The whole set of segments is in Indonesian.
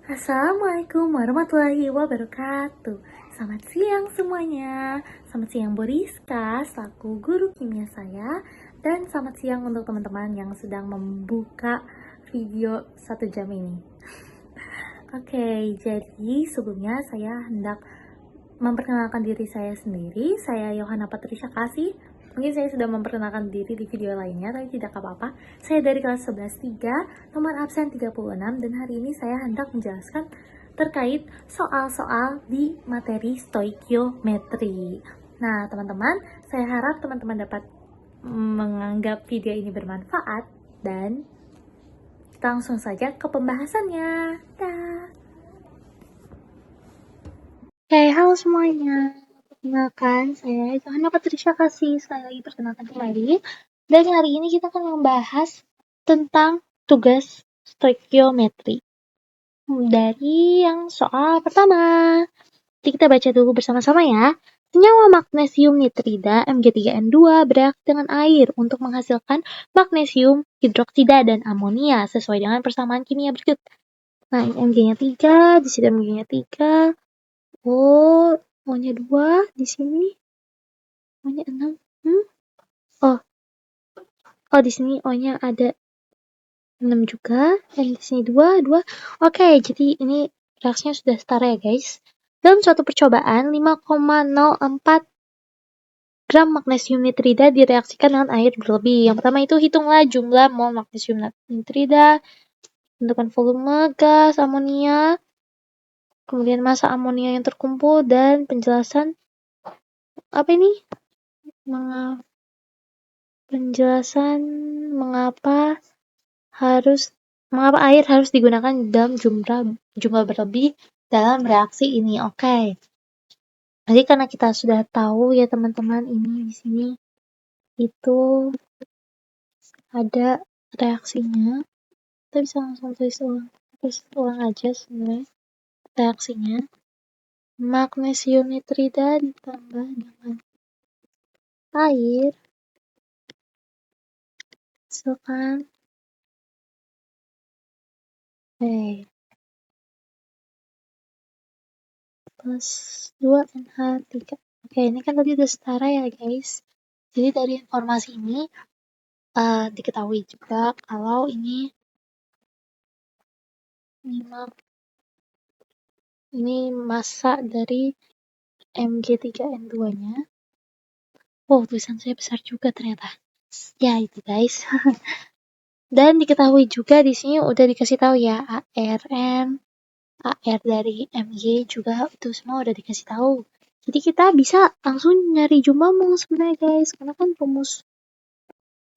Assalamualaikum warahmatullahi wabarakatuh. Selamat siang semuanya. Selamat siang Boriska, selaku guru kimia saya. Dan selamat siang untuk teman-teman yang sedang membuka video 1 jam ini. Oke, jadi sebelumnya saya hendak memperkenalkan diri saya sendiri. Saya Yohana Patricia Kasih. Mungkin saya sudah memperkenalkan diri di video lainnya, tapi tidak apa-apa. Saya dari kelas 11-3, nomor absen 36, dan hari ini saya hendak menjelaskan terkait soal-soal di materi stoikiometri. Nah, teman-teman, saya harap teman-teman dapat menganggap video ini bermanfaat, dan kita langsung saja ke pembahasannya. Dah. Oke, halo semuanya. Perkenalkan, saya Yohana Patricia Kasih. Sekali lagi perkenalkan kembali. Dan hari ini kita akan membahas tentang tugas stoikiometri. Dari yang soal pertama. Jadi kita baca dulu bersama-sama ya. Senyawa magnesium nitrida Mg3N2 bereaksi dengan air untuk menghasilkan magnesium hidroksida dan amonia sesuai dengan persamaan kimia berikut. Nah, ini Mg-nya 3, di sini Mg-nya 3. Oh, O-nya 2 di sini. O-nya 6. Oh, di sini O-nya ada 6 juga. Dan di sini 2. Oke, jadi ini reaksinya sudah setara ya, guys. Dalam suatu percobaan, 5,04 gram magnesium nitrida direaksikan dengan air berlebih. Yang pertama itu hitunglah jumlah mol magnesium nitrida, tentukan volume gas amonia, kemudian massa amonia yang terkumpul, dan penjelasan penjelasan mengapa air harus digunakan dalam jumlah berlebih dalam reaksi ini. Oke. Jadi karena kita sudah tahu ya teman-teman, ini di sini itu ada reaksinya. Kita bisa langsung tulis ulang aja sebenarnya reaksinya. Magnesium nitrida ditambah dengan air hasilkan plus 2 NH3. Oke, ini kan tadi udah setara ya guys. Jadi dari informasi ini diketahui juga kalau ini massa dari Mg3N2-nya. Oh, tulisan saya besar juga ternyata. Ya, itu guys. Dan diketahui juga di sini udah dikasih tahu ya, ARN, AR dari Mg juga itu semua udah dikasih tahu. Jadi kita bisa langsung nyari jumlah mol sebenarnya guys, karena kan rumus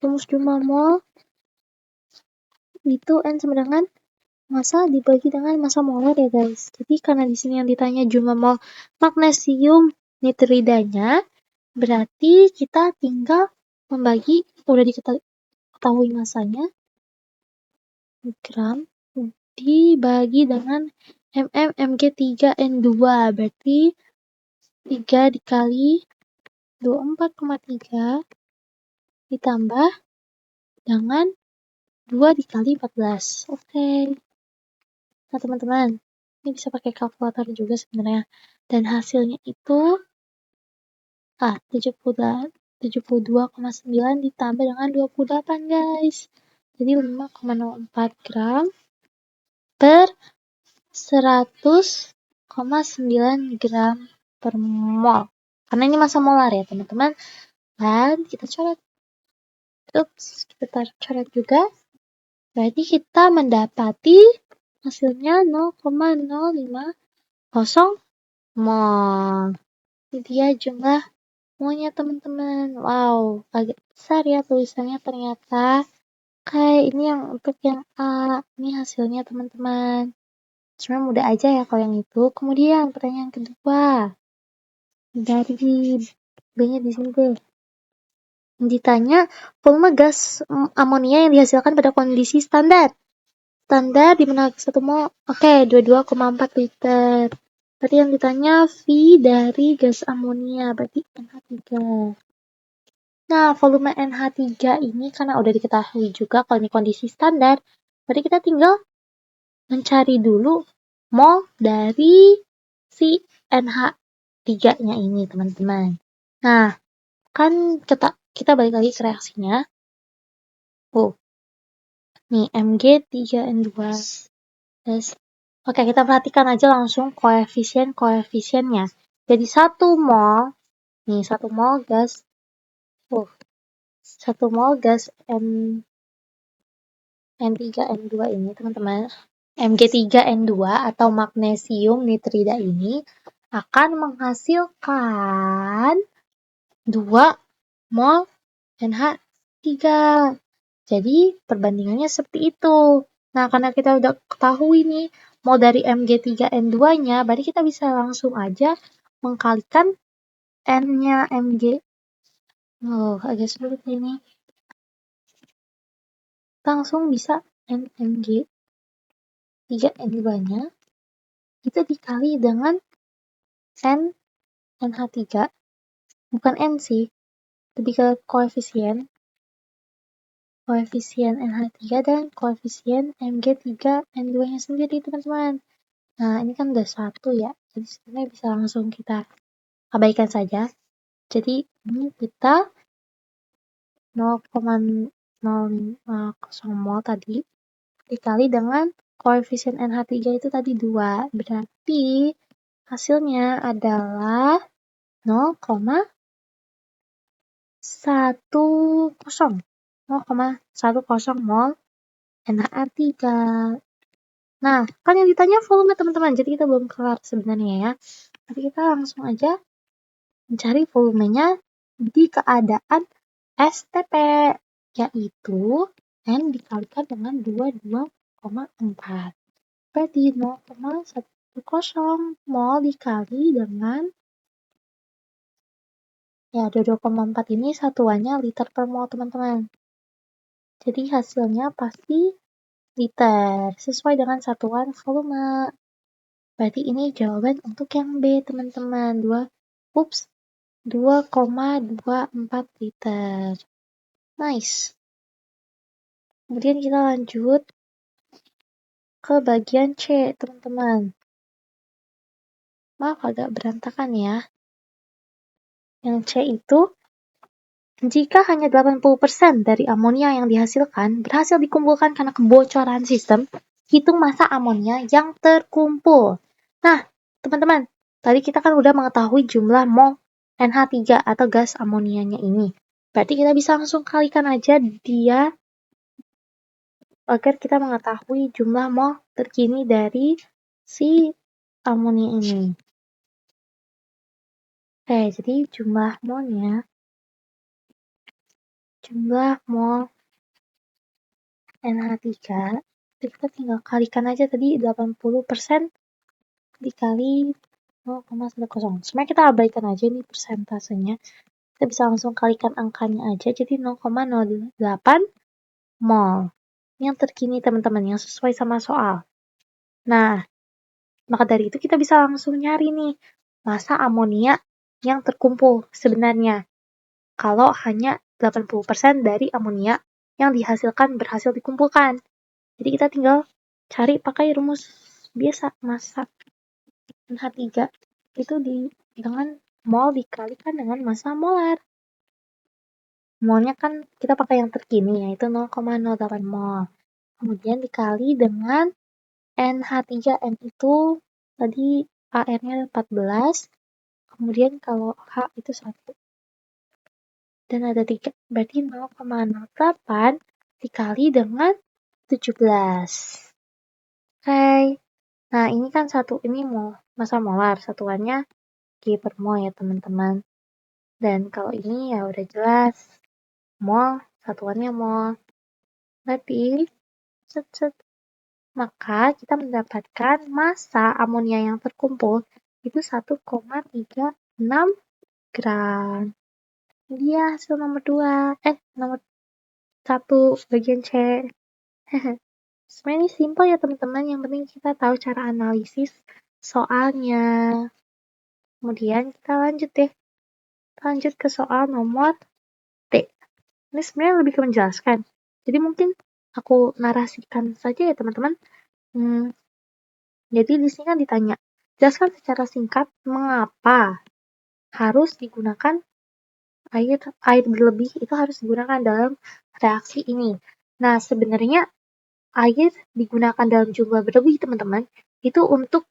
jumlah mol itu N sama dengan massa dibagi dengan massa molar ya guys. Jadi karena di sini yang ditanya jumlah mol magnesium nitridanya, berarti kita tinggal membagi, udah diketahui massanya, gram, dibagi dengan Mg3N2, berarti 3 dikali 24,3 ditambah dengan 2 dikali 14. Oke. Nah, teman-teman, ini bisa pakai kalkulator juga sebenarnya. Dan hasilnya itu 72,9 ditambah dengan 28, guys. Jadi 5,04 gram per 100,9 gram per mol. Karena ini massa molar ya, teman-teman. Dan kita coret. Kita coret juga. Berarti kita mendapati hasilnya 0,050 mol. Ini dia jumlah molnya teman-teman. Wow, agak besar ya tulisannya ternyata. Oke, ini yang untuk yang A. Ini hasilnya teman-teman. Cuma mudah aja ya kalau yang itu. Kemudian pertanyaan kedua. Dari B-nya di sini deh. Ditanya volume gas amonia yang dihasilkan pada kondisi standar. Standar di mana 1 mol, 22,4 liter. Berarti yang ditanya V dari gas amonia, berarti NH3. Nah, volume NH3 ini karena udah diketahui juga kalau ini kondisi standar, berarti kita tinggal mencari dulu mol dari si NH3-nya ini, teman-teman. Nah, kan kita balik lagi ke reaksinya. Nih, Mg3N2. Oke, kita perhatikan aja langsung koefisiennya. Jadi 1 mol, nih 1 mol gas, 1 mol gas N3N2 ini, teman-teman. Mg3N2 atau magnesium nitrida ini akan menghasilkan 2 mol NH3. Jadi, perbandingannya seperti itu. Nah, karena kita udah ketahui nih, mol dari Mg3N2-nya, berarti kita bisa langsung aja mengkalikan N-nya Mg. Agak sulit ini. Langsung bisa Mg3N2-nya itu dikali dengan NH3. Bukan N sih, lebih ke koefisien NH3 dan koefisien Mg3N2-nya sendiri, teman-teman. Nah, ini kan udah 1 ya, jadi sebenarnya bisa langsung kita abaikan saja. Jadi, ini kita 0,050 mol tadi dikali dengan koefisien NH3 itu tadi 2. Berarti hasilnya adalah 0,10 mol NH3. Nah, kan yang ditanya volume, teman-teman. Jadi kita belum kelar sebenarnya ya. Tapi kita langsung aja mencari volumenya di keadaan STP, yaitu N dikalikan dengan 22,4. Berarti 0,10 mol dikali dengan 22,4 ini satuannya liter per mol, teman-teman. Jadi hasilnya pasti liter, sesuai dengan satuan volume. Berarti ini jawaban untuk yang B, teman-teman. 2,24 liter. Nice. Kemudian kita lanjut ke bagian C, teman-teman. Maaf agak berantakan ya. Yang C itu, jika hanya 80% dari amonia yang dihasilkan berhasil dikumpulkan karena kebocoran sistem, hitung massa amonia yang terkumpul. Nah, teman-teman, tadi kita kan udah mengetahui jumlah mol NH3 atau gas amonianya ini. Berarti kita bisa langsung kalikan aja dia agar kita mengetahui jumlah mol terkini dari si amonia ini. Oke, jadi jumlah molnya, jumlah mol NH3, kita tinggal kalikan aja tadi 80% dikali 0,10. Sebenarnya kita abaikan aja nih persentasenya. Kita bisa langsung kalikan angkanya aja, jadi 0,08 mol. Yang terkini, teman-teman, yang sesuai sama soal. Nah, maka dari itu kita bisa langsung nyari nih massa amonia yang terkumpul sebenarnya. Kalau hanya 80% dari amonia yang dihasilkan berhasil dikumpulkan. Jadi kita tinggal cari pakai rumus biasa, massa NH3 itu dengan mol dikalikan dengan massa molar. Molnya kan kita pakai yang terkini, yaitu 0,08 mol. Kemudian dikali dengan NH3N itu tadi AR-nya 14, kemudian kalau H itu 1. Dan ada 3, berarti 0,08 dikali dengan 17. Oke. Nah, ini kan ini massa molar, satuannya G per mol ya, teman-teman. Dan kalau ini ya udah jelas, mol, satuannya mol. Berarti, maka kita mendapatkan massa amonia yang terkumpul itu 1,36 gram. Ini dia hasil nomor 2. Nomor 1 bagian C. Sebenarnya ini simpel ya, teman-teman. Yang penting kita tahu cara analisis soalnya. Kemudian kita lanjut deh. Lanjut ke soal nomor T. Ini sebenarnya lebih ke menjelaskan. Jadi mungkin aku narasikan saja ya, teman-teman. Jadi di sini kan ditanya, jelaskan secara singkat mengapa harus digunakan air berlebih itu harus digunakan dalam reaksi ini. Nah, sebenarnya air digunakan dalam jumlah berlebih, teman-teman, itu untuk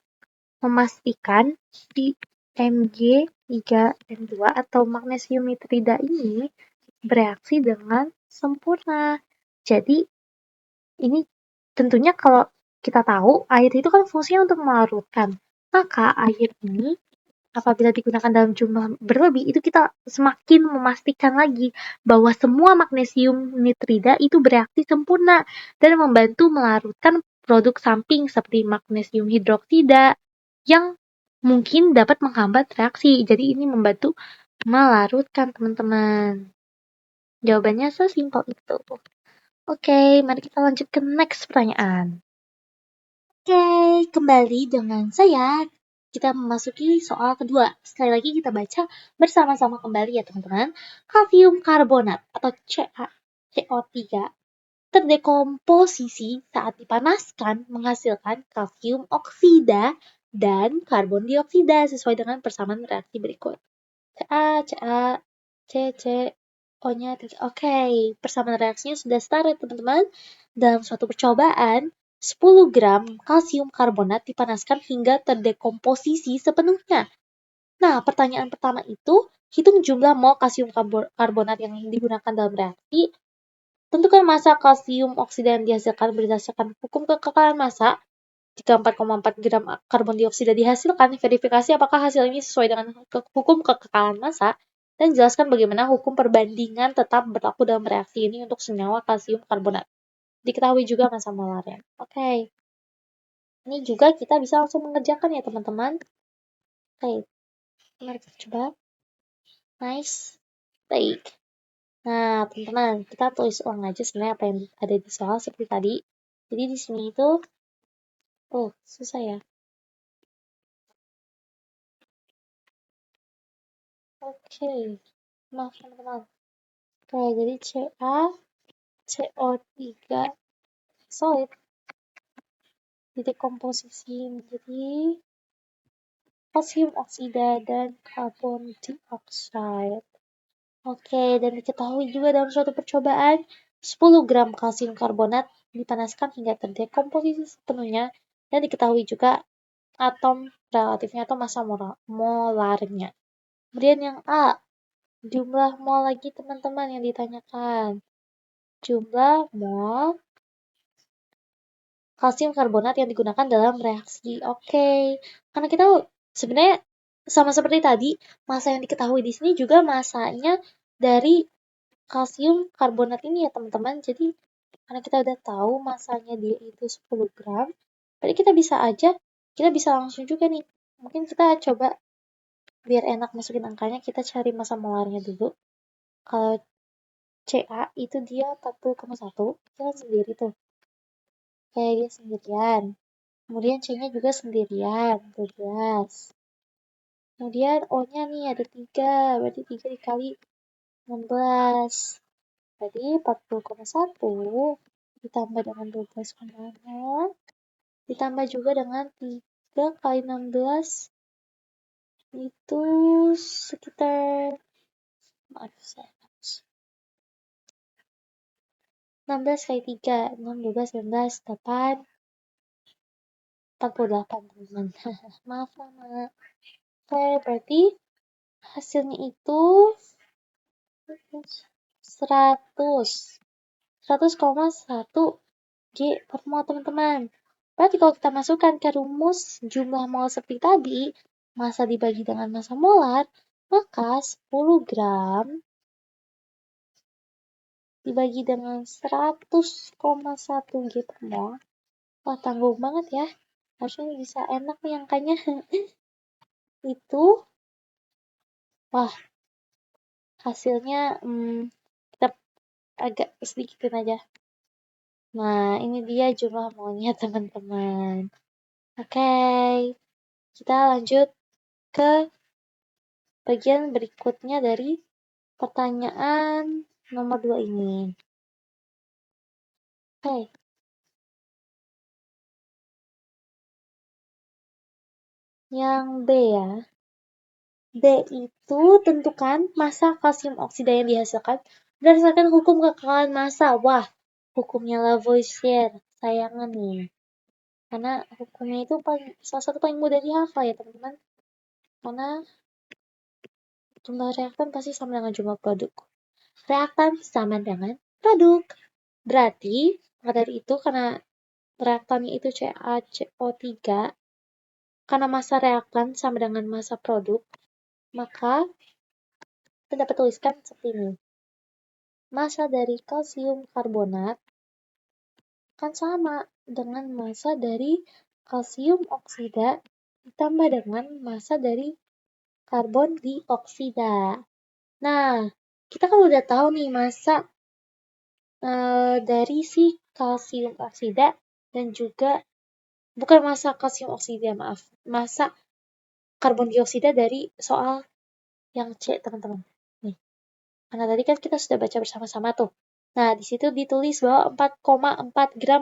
memastikan si Mg3N2 atau magnesium nitrida ini bereaksi dengan sempurna. Jadi, ini tentunya kalau kita tahu air itu kan fungsinya untuk melarutkan. Maka air ini apabila digunakan dalam jumlah berlebih, itu kita semakin memastikan lagi bahwa semua magnesium nitrida itu bereaksi sempurna dan membantu melarutkan produk samping seperti magnesium hidroksida yang mungkin dapat menghambat reaksi. Jadi ini membantu melarutkan, teman-teman. Jawabannya sesimpel itu. Oke, mari kita lanjut ke next pertanyaan. Oke, kembali dengan saya. Kita memasuki soal kedua. Sekali lagi kita baca bersama-sama kembali ya teman-teman. Kalsium karbonat atau CO3 terdekomposisi saat dipanaskan menghasilkan kalsium oksida dan karbon dioksida sesuai dengan persamaan reaksi berikut. Ca, Ca, C, O-nya 3. Oke, persamaan reaksinya sudah start ya teman-teman. Dalam suatu percobaan, 10 gram kalsium karbonat dipanaskan hingga terdekomposisi sepenuhnya. Nah, pertanyaan pertama itu, hitung jumlah mol kalsium karbonat yang digunakan dalam reaksi. Tentukan massa kalsium oksida yang dihasilkan berdasarkan hukum kekekalan massa. Jika 4,4 gram karbon dioksida dihasilkan, verifikasi apakah hasil ini sesuai dengan hukum kekekalan massa, dan jelaskan bagaimana hukum perbandingan tetap berlaku dalam reaksi ini untuk senyawa kalsium karbonat. Diketahui juga massa molarnya. Oke. Ini juga kita bisa langsung mengerjakan ya teman-teman. Oke. Mari kita coba. Nice. Baik. Nah, teman-teman, kita tulis ulang aja sebenarnya apa yang ada di soal seperti tadi. Jadi di sini itu, susah ya. Oke. Maaf teman-teman. Oke, jadi CO3 solid didekomposisi menjadi kalsium oksida dan karbon dioksida. Oke, dan diketahui juga dalam suatu percobaan 10 gram kalsium karbonat dipanaskan hingga terdekomposisi sepenuhnya, dan diketahui juga atom relatifnya atau massa molarnya. Kemudian yang A, jumlah mol lagi teman-teman yang ditanyakan. Jumlah mol kalsium karbonat yang digunakan dalam reaksi. Oke, karena kita sebenarnya sama seperti tadi, massa yang diketahui di sini juga massanya dari kalsium karbonat ini ya teman-teman. Jadi karena kita udah tahu massanya dia itu 10 gram, berarti kita bisa langsung juga nih. Mungkin kita coba biar enak masukin angkanya, kita cari massa molarnya dulu. Kalau Ca itu dia 40,1, kita kan sendiri tuh. Kayak dia sendirian. Kemudian C-nya juga sendirian, 12. Kemudian O-nya nih ada 3, berarti 3 dikali 16. Berarti 40,1 ditambah dengan 12,0 ditambah juga dengan 3 kali 16 itu sekitar, maaf saya 16 kali 3, 6, 12, 19, 8, 48 teman-teman. Maaf lama. Oke, berarti hasilnya itu 100,1 G per mol teman-teman. Berarti kalau kita masukkan ke rumus jumlah mol seperti tadi, massa dibagi dengan massa molar, maka 10 gram dibagi dengan 100,1 G per mol. Wah, tanggung banget ya. Harusnya bisa enak nih angkanya. Itu, wah, hasilnya kita agak sedikitin aja. Nah, ini dia jumlah molnya teman-teman. Oke, kita lanjut ke bagian berikutnya dari pertanyaan nomor 2 ini. Oke. Yang D ya. D itu tentukan massa kalsium oksida yang dihasilkan berdasarkan hukum kekekalan massa. Wah, hukumnya Lavoisier. Sayangan nih. Karena hukumnya itu salah satu paling mudah dihafal ya teman-teman. Karena jumlah reaktan pasti sama dengan jumlah produk. Reaktan sama dengan produk. Berarti, maka dari itu karena reaktannya itu CaCO3, karena massa reaktan sama dengan massa produk, maka kita dapat tuliskan seperti ini. Massa dari kalsium karbonat kan sama dengan massa dari kalsium oksida ditambah dengan massa dari karbon dioksida. Nah, kita kan udah tahu nih massa dari si kalsium oksida dan juga bukan massa kalsium oksida, maaf, massa karbon dioksida dari soal yang C, teman-teman. Nih, karena tadi kan kita sudah baca bersama-sama tuh. Nah, di situ ditulis bahwa 4,4 gram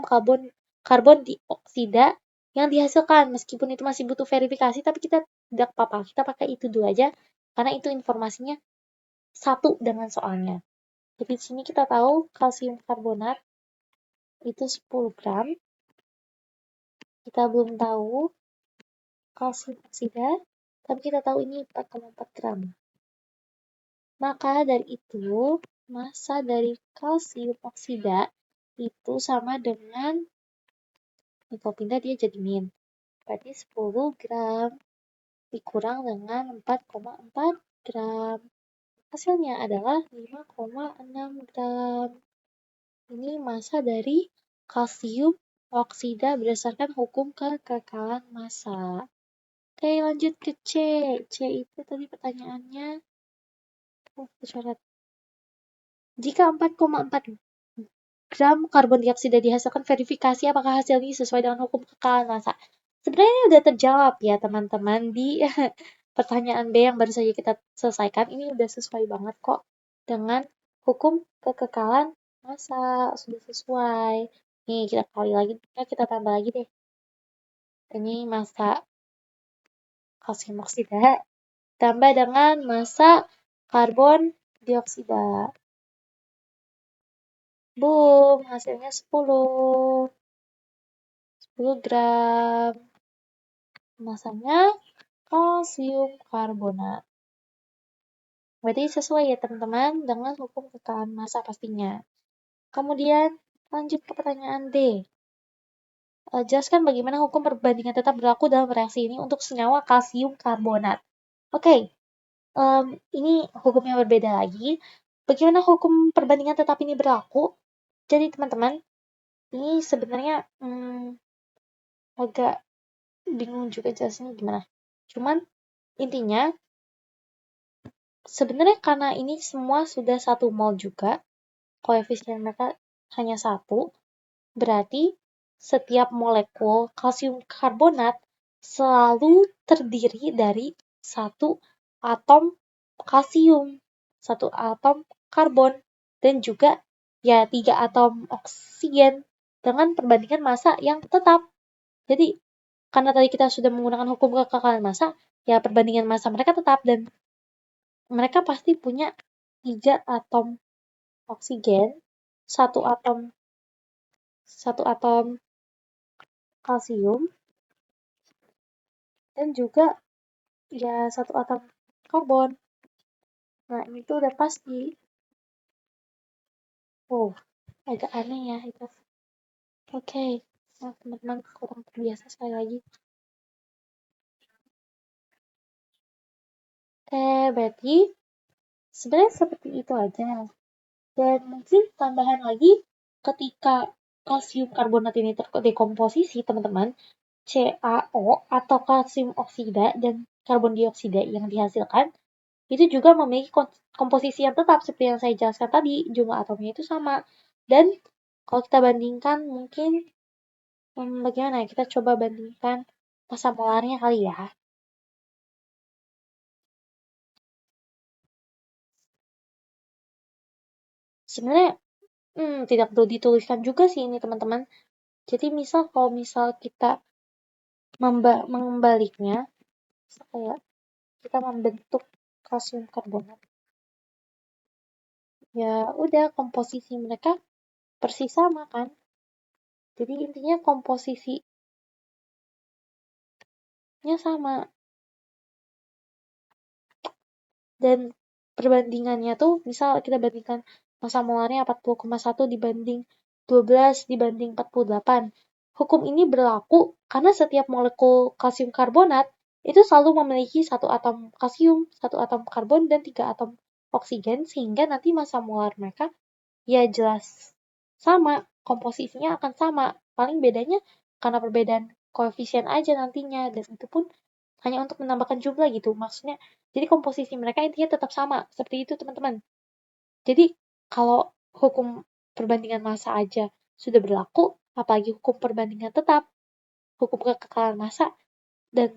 karbon dioksida yang dihasilkan. Meskipun itu masih butuh verifikasi, tapi kita tidak apa-apa. Kita pakai itu dulu aja, karena itu informasinya satu dengan soalnya. Jadi di sini kita tahu kalsium karbonat itu 10 gram. Kita belum tahu kalsium oksida, tapi kita tahu ini 4,4 gram. Maka dari itu, massa dari kalsium oksida itu sama dengan, ini kalau pindah dia jadi min. Berarti 10 gram dikurang dengan 4,4 gram. Hasilnya adalah 5,6 gram. Ini massa dari kalsium oksida berdasarkan hukum kekekalan massa. Oke, lanjut ke C. C itu tadi pertanyaannya. Coret. Jika 4,4 gram karbon dioksida dihasilkan, verifikasi apakah hasil ini sesuai dengan hukum kekekalan massa. Sebenarnya ini udah terjawab ya teman-teman di pertanyaan B yang baru saja kita selesaikan. Ini udah sesuai banget kok dengan hukum kekekalan massa. Sudah sesuai. Nih kita kali lagi, kita tambah lagi deh. Ini massa kalsium oksida tambah dengan massa karbon dioksida. Boom, hasilnya 10 gram. Massanya kalsium karbonat. Berarti sesuai ya teman-teman dengan hukum kekekalan massa pastinya. Kemudian lanjut ke pertanyaan D. Jelaskan bagaimana hukum perbandingan tetap berlaku dalam reaksi ini untuk senyawa kalsium karbonat. Oke, ini hukumnya berbeda lagi. Bagaimana hukum perbandingan tetap ini berlaku? Jadi teman-teman, ini sebenarnya agak bingung juga jelasnya gimana. Cuman intinya sebenarnya karena ini semua sudah 1 mol juga, koefisien mereka hanya 1, berarti setiap molekul kalsium karbonat selalu terdiri dari 1 atom kalsium, 1 atom karbon, dan juga ya 3 atom oksigen dengan perbandingan massa yang tetap. Jadi, karena tadi kita sudah menggunakan hukum kekekalan massa, ya perbandingan massa mereka tetap dan mereka pasti punya 3 atom oksigen, 1 atom kalsium, dan juga ya 1 atom karbon. Nah, ini tuh udah pasti. Wow, agak aneh ya itu. Oke, nah, teman-teman kurang terbiasa sekali lagi. Oke, berarti sebenarnya seperti itu aja. Dan mungkin tambahan lagi, ketika kalsium karbonat ini terdekomposisi, teman-teman, CaO atau kalsium oksida dan karbon dioksida yang dihasilkan, itu juga memiliki komposisi yang tetap seperti yang saya jelaskan tadi, jumlah atomnya itu sama. Dan kalau kita bandingkan mungkin bagaimana ya, kita coba bandingkan massa molarnya kali ya. Sebenarnya tidak perlu dituliskan juga sih ini teman-teman. Jadi misal kalau misal kita membaliknya, kayak kita membentuk kalsium karbonat. Ya udah, komposisi mereka persis sama kan. Jadi intinya komposisinya sama. Dan perbandingannya tuh, misal kita bandingkan massa molarnya 40,1 dibanding 12 dibanding 48. Hukum ini berlaku karena setiap molekul kalsium karbonat itu selalu memiliki satu atom kalsium, satu atom karbon, dan 3 atom oksigen, sehingga nanti massa molar mereka ya jelas sama, komposisinya akan sama. Paling bedanya karena perbedaan koefisien aja nantinya, dan itu pun hanya untuk menambahkan jumlah gitu. Maksudnya, jadi komposisi mereka intinya tetap sama. Seperti itu, teman-teman. Jadi, kalau hukum perbandingan massa aja sudah berlaku, apalagi hukum perbandingan tetap, hukum kekekalan massa, dan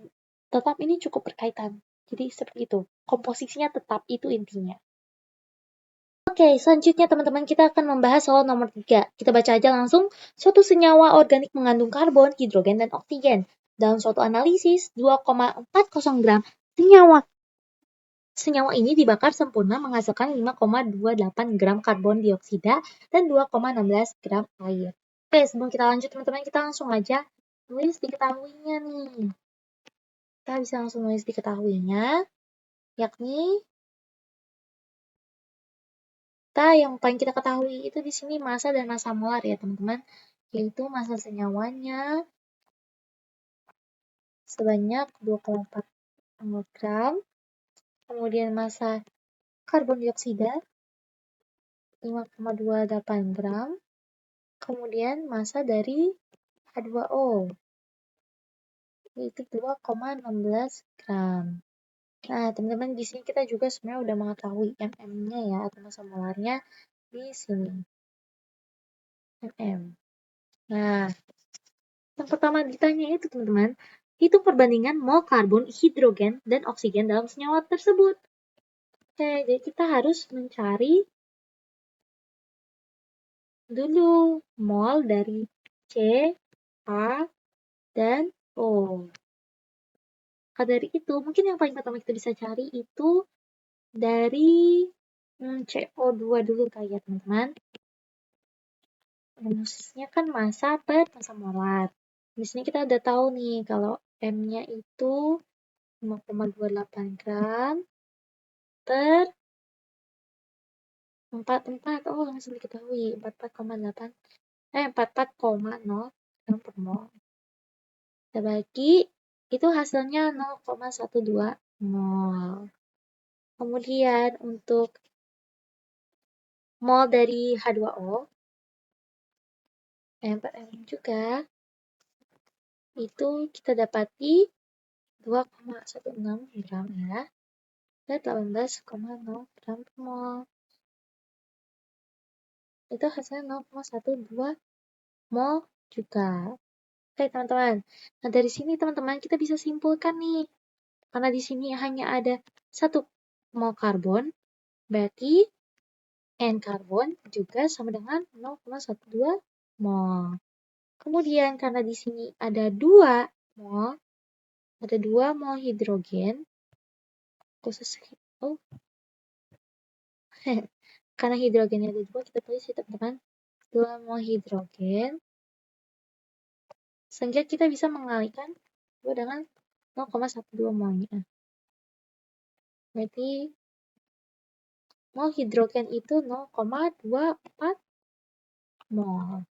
tetap ini cukup berkaitan. Jadi, seperti itu. Komposisinya tetap, itu intinya. Oke, selanjutnya teman-teman kita akan membahas soal nomor 3. Kita baca aja langsung. Suatu senyawa organik mengandung karbon, hidrogen, dan oksigen. Dalam suatu analisis, 2,40 gram senyawa ini dibakar sempurna menghasilkan 5,28 gram karbon dioksida dan 2,16 gram air. Oke, sebelum kita lanjut teman-teman, kita langsung aja tulis diketahuinya nih. Kita bisa langsung tulis diketahuinya, yakni yang paling kita ketahui itu di sini massa dan massa molar ya teman-teman, yaitu massa senyawanya sebanyak 2,4 gram, kemudian massa karbon dioksida 5,28 gram, kemudian massa dari H2O yaitu 2,16 gram. Nah, teman-teman di sini kita juga sebenarnya udah mengetahui mm-nya ya, atau massa molarnya di sini. mm. Nah, yang pertama ditanya itu teman-teman, hitung perbandingan mol karbon, hidrogen, dan oksigen dalam senyawa tersebut. Oke, jadi kita harus mencari dulu mol dari C, A, dan O. Maka dari itu, mungkin yang paling pertama kita bisa cari itu dari CO2 dulu kali ya teman-teman. Rumusnya kan massa per massa molar. Di sini kita udah tahu nih kalau M-nya itu 5,28 gram per 44. Oh, langsung diketahui 44,0 gram per mol. Kita bagi, itu hasilnya 0,12 mol. Kemudian untuk mol dari H2O, M juga, itu kita dapati 2,16 gram ya, dan 18,0 gram per mol. Itu hasilnya 0,12 mol juga. Oke teman-teman, nah dari sini teman-teman kita bisa simpulkan nih, karena di sini hanya ada 1 mol karbon, berarti N karbon juga sama dengan 0,12 mol. Kemudian karena di sini ada 2 mol hidrogen, karena hidrogennya ada 2, kita tulis ya teman-teman, 2 mol hidrogen, sehingga kita bisa mengalihkan 2 dengan 0,12 molnya. Berarti mol hidrogen itu 0,24 mol.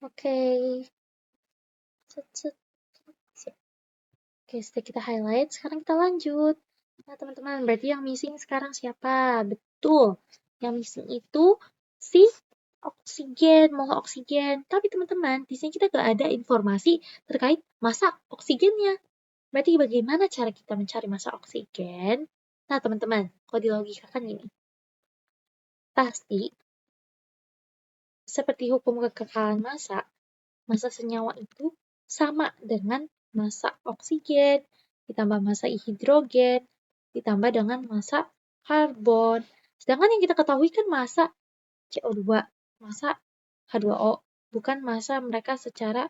Oke. Oke, setelah kita highlight, sekarang kita lanjut. Nah, teman-teman, berarti yang missing sekarang siapa? Betul. Yang missing itu si oksigen, mol oksigen. Tapi teman-teman, di sini kita gak ada informasi terkait massa oksigennya. Berarti bagaimana cara kita mencari massa oksigen? Nah, teman-teman, kalau dilogikakan ini, pasti seperti hukum kekekalan massa, massa senyawa itu sama dengan massa oksigen, ditambah massa hidrogen, ditambah dengan massa karbon. Sedangkan yang kita ketahui kan massa CO2, massa H2O, bukan massa mereka secara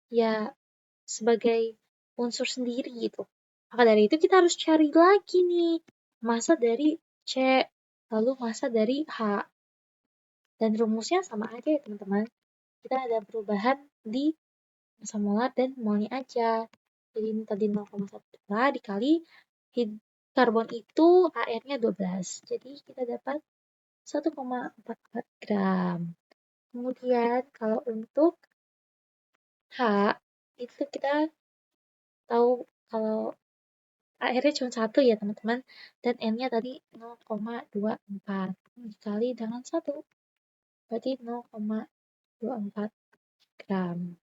ya sebagai unsur sendiri gitu. Maka dari itu kita harus cari lagi nih massa dari C, lalu massa dari H. Dan rumusnya sama aja ya teman-teman. Kita ada perubahan di massa molar dan molnya aja. Jadi ini tadi 0,1 dikali karbon itu AR-nya 12. Jadi kita dapat 1,44 gram. Kemudian kalau untuk H, itu kita tahu kalau AR-nya cuma 1 ya teman-teman. Dan N-nya tadi 0,24. Dikali dengan 1. Berarti 0,24 gram.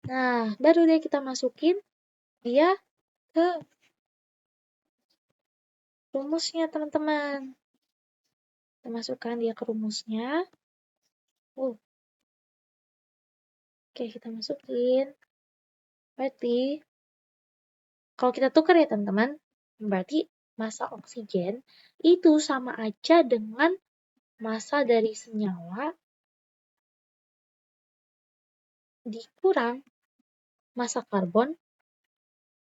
Nah, baru deh kita masukin dia ke rumusnya teman-teman. Kita masukkan dia ke rumusnya. Oke, kita masukin. Berarti, kalau kita tukar ya teman-teman, berarti massa oksigen itu sama aja dengan massa dari senyawa dikurang massa karbon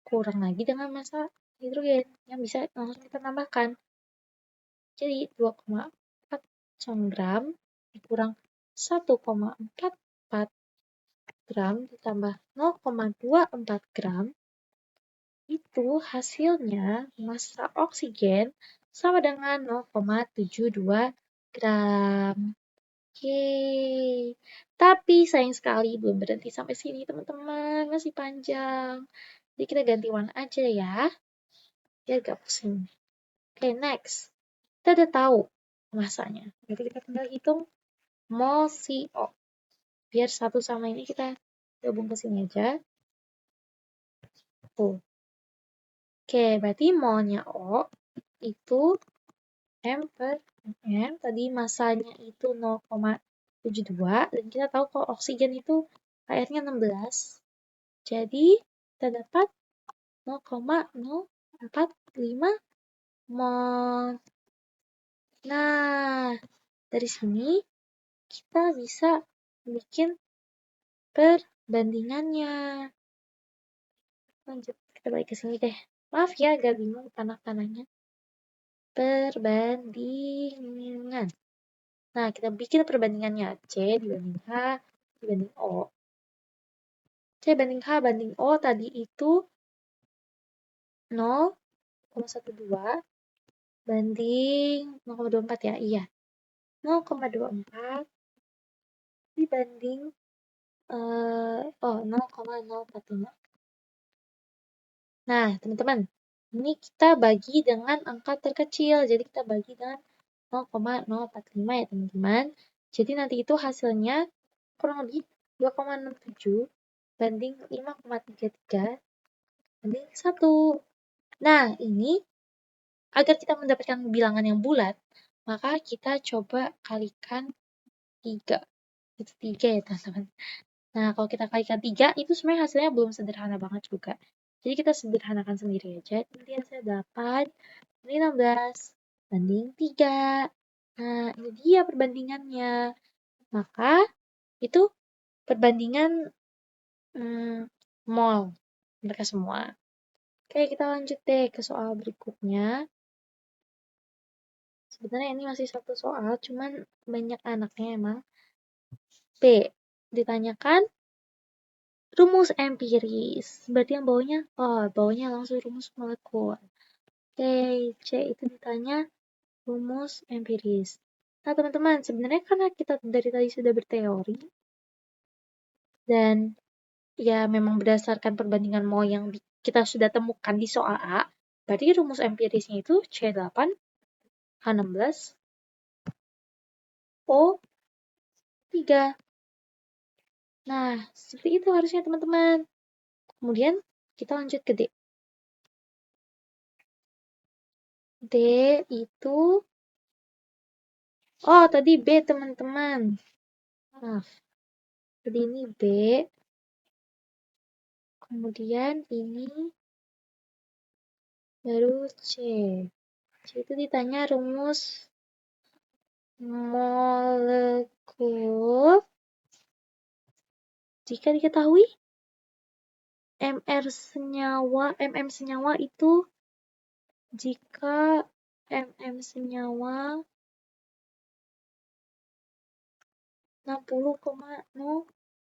kurang lagi dengan massa hidrogen yang bisa langsung kita tambahkan. Jadi 2,4 gram dikurang 1,44 gram ditambah 0,24 gram itu hasilnya massa oksigen sama dengan 0,72 gram. Yeay. Tapi sayang sekali belum berhenti sampai sini teman-teman, masih panjang. Jadi kita ganti warna aja ya, biar gak pusing. Oke, next. Kita udah tahu masanya. Jadi kita tinggal hitung mol CO. Biar satu sama ini kita gabung ke sini aja. Tuh. Oke, berarti molnya O itu M per M. Tadi masanya itu 0,72. Dan kita tahu kalau oksigen itu AR-nya 16. Jadi, kita dapat 0,045 mol. Nah, dari sini kita bisa bikin perbandingannya. Lanjut, kita balik ke sini deh. Maaf ya, agak bingung panah-panahnya. Perbandingan. Nah, kita bikin perbandingannya. C dibanding H dibanding O. C banding H banding O tadi itu 0,12 banding 0,24 ya, iya. 0,24 dibanding 0,045. Nah, teman-teman, ini kita bagi dengan angka terkecil. Jadi kita bagi dengan 0,045 ya, teman-teman. Jadi nanti itu hasilnya kurang lebih 2,67 banding 5,33 banding 1. Nah, ini agar kita mendapatkan bilangan yang bulat, maka kita coba kalikan 3. Itu 3 ya, teman-teman. Nah, kalau kita kalikan 3, itu sebenarnya hasilnya belum sederhana banget juga. Jadi kita sederhanakan sendiri aja. Nanti hasilnya 8 banding 16 banding 3. Nah, ini dia perbandingannya. Maka, itu perbandingan mol mereka semua. Oke, kita lanjut deh ke soal berikutnya. Sebenarnya ini masih satu soal, cuman banyak anaknya emang. B. Ditanyakan rumus empiris. Berarti yang bawahnya, bawahnya langsung rumus molekul. Oke, C itu ditanya rumus empiris. Nah, teman-teman, sebenarnya karena kita dari tadi sudah berteori, dan ya memang berdasarkan perbandingan mol yang kita sudah temukan di soal A, berarti rumus empirisnya itu C8, H16, O3. Nah, seperti itu harusnya teman-teman. Kemudian kita lanjut ke D. D itu, tadi B teman-teman. Maaf, tadi ini B. Kemudian ini baru C. C itu ditanya rumus molekul jika diketahui MM senyawa itu jika MM senyawa 60,0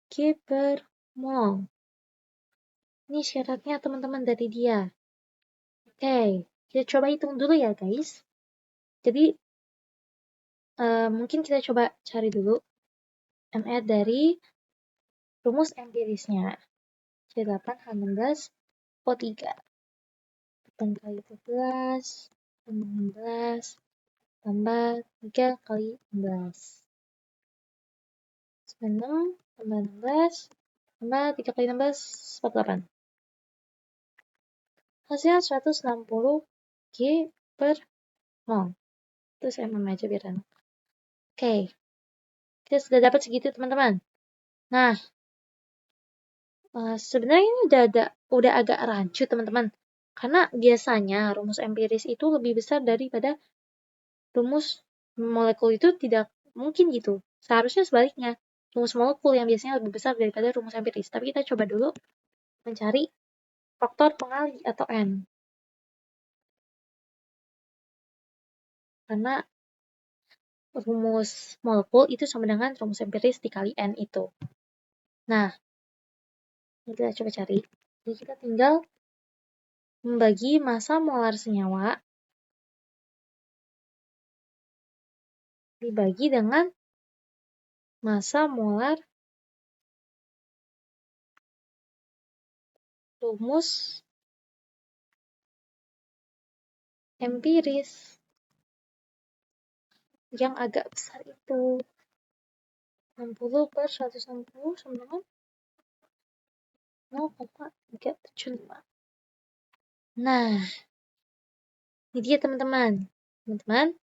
G per mol. Ini syaratnya teman-teman dari dia. Oke, kita coba hitung dulu ya guys. Jadi mungkin kita coba cari dulu MR dari rumus empirisnya. C8 H16 O3. 8 kali 12 tambah 16 tambah 3 kali 16. 96 tambah 16 tambah 3 kali 16 48. Hasilnya 160 G per mol. Terus mm aja biar enak. Oke. Kita sudah dapat segitu teman-teman. Nah, sebenarnya ini udah agak rancu teman-teman. Karena biasanya rumus empiris itu lebih besar daripada rumus molekul itu tidak mungkin gitu. Seharusnya sebaliknya. Rumus molekul yang biasanya lebih besar daripada rumus empiris. Tapi kita coba dulu mencari faktor pengali atau N. Karena rumus molekul itu sama dengan rumus empiris dikali N itu. Nah, ini kita coba cari. Jadi kita tinggal membagi massa molar senyawa dibagi dengan massa molar rumus empiris yang agak besar itu. 60 per 160 sama dengan 0,375. Nah, ini dia teman-teman. Teman-teman,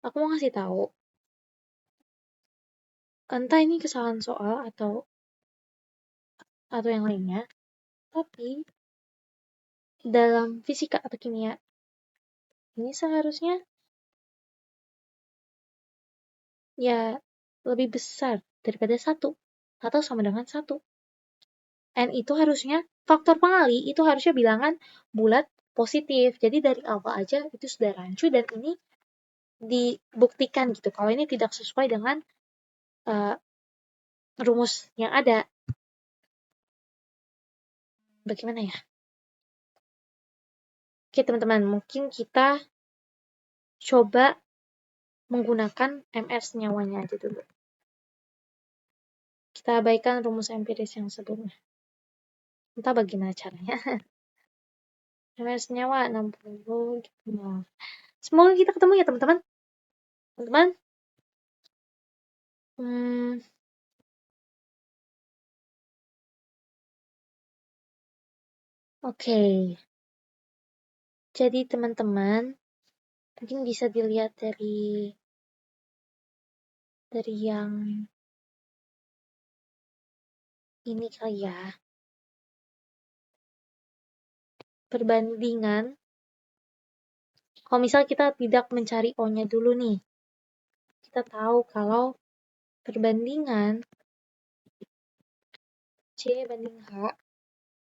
aku mau ngasih tahu. Entah ini kesalahan soal atau yang lainnya, tapi dalam fisika atau kimia ini seharusnya ya lebih besar daripada 1 atau sama dengan 1. N itu harusnya, faktor pengali itu harusnya bilangan bulat positif. Jadi dari awal aja itu sudah rancu dan ini dibuktikan gitu. Kalau ini tidak sesuai dengan rumus yang ada. Bagaimana ya? Oke teman-teman, mungkin kita coba menggunakan MR senyawanya aja dulu. Kita abaikan rumus empiris yang sebelumnya. Entah bagaimana caranya. MR senyawa 60 gitu. Semoga kita ketemu ya teman-teman. Teman-teman. Oke. Jadi teman-teman, mungkin bisa dilihat dari yang ini kali ya. Perbandingan. Kalau misal kita tidak mencari O-nya dulu nih. Kita tahu kalau perbandingan C banding H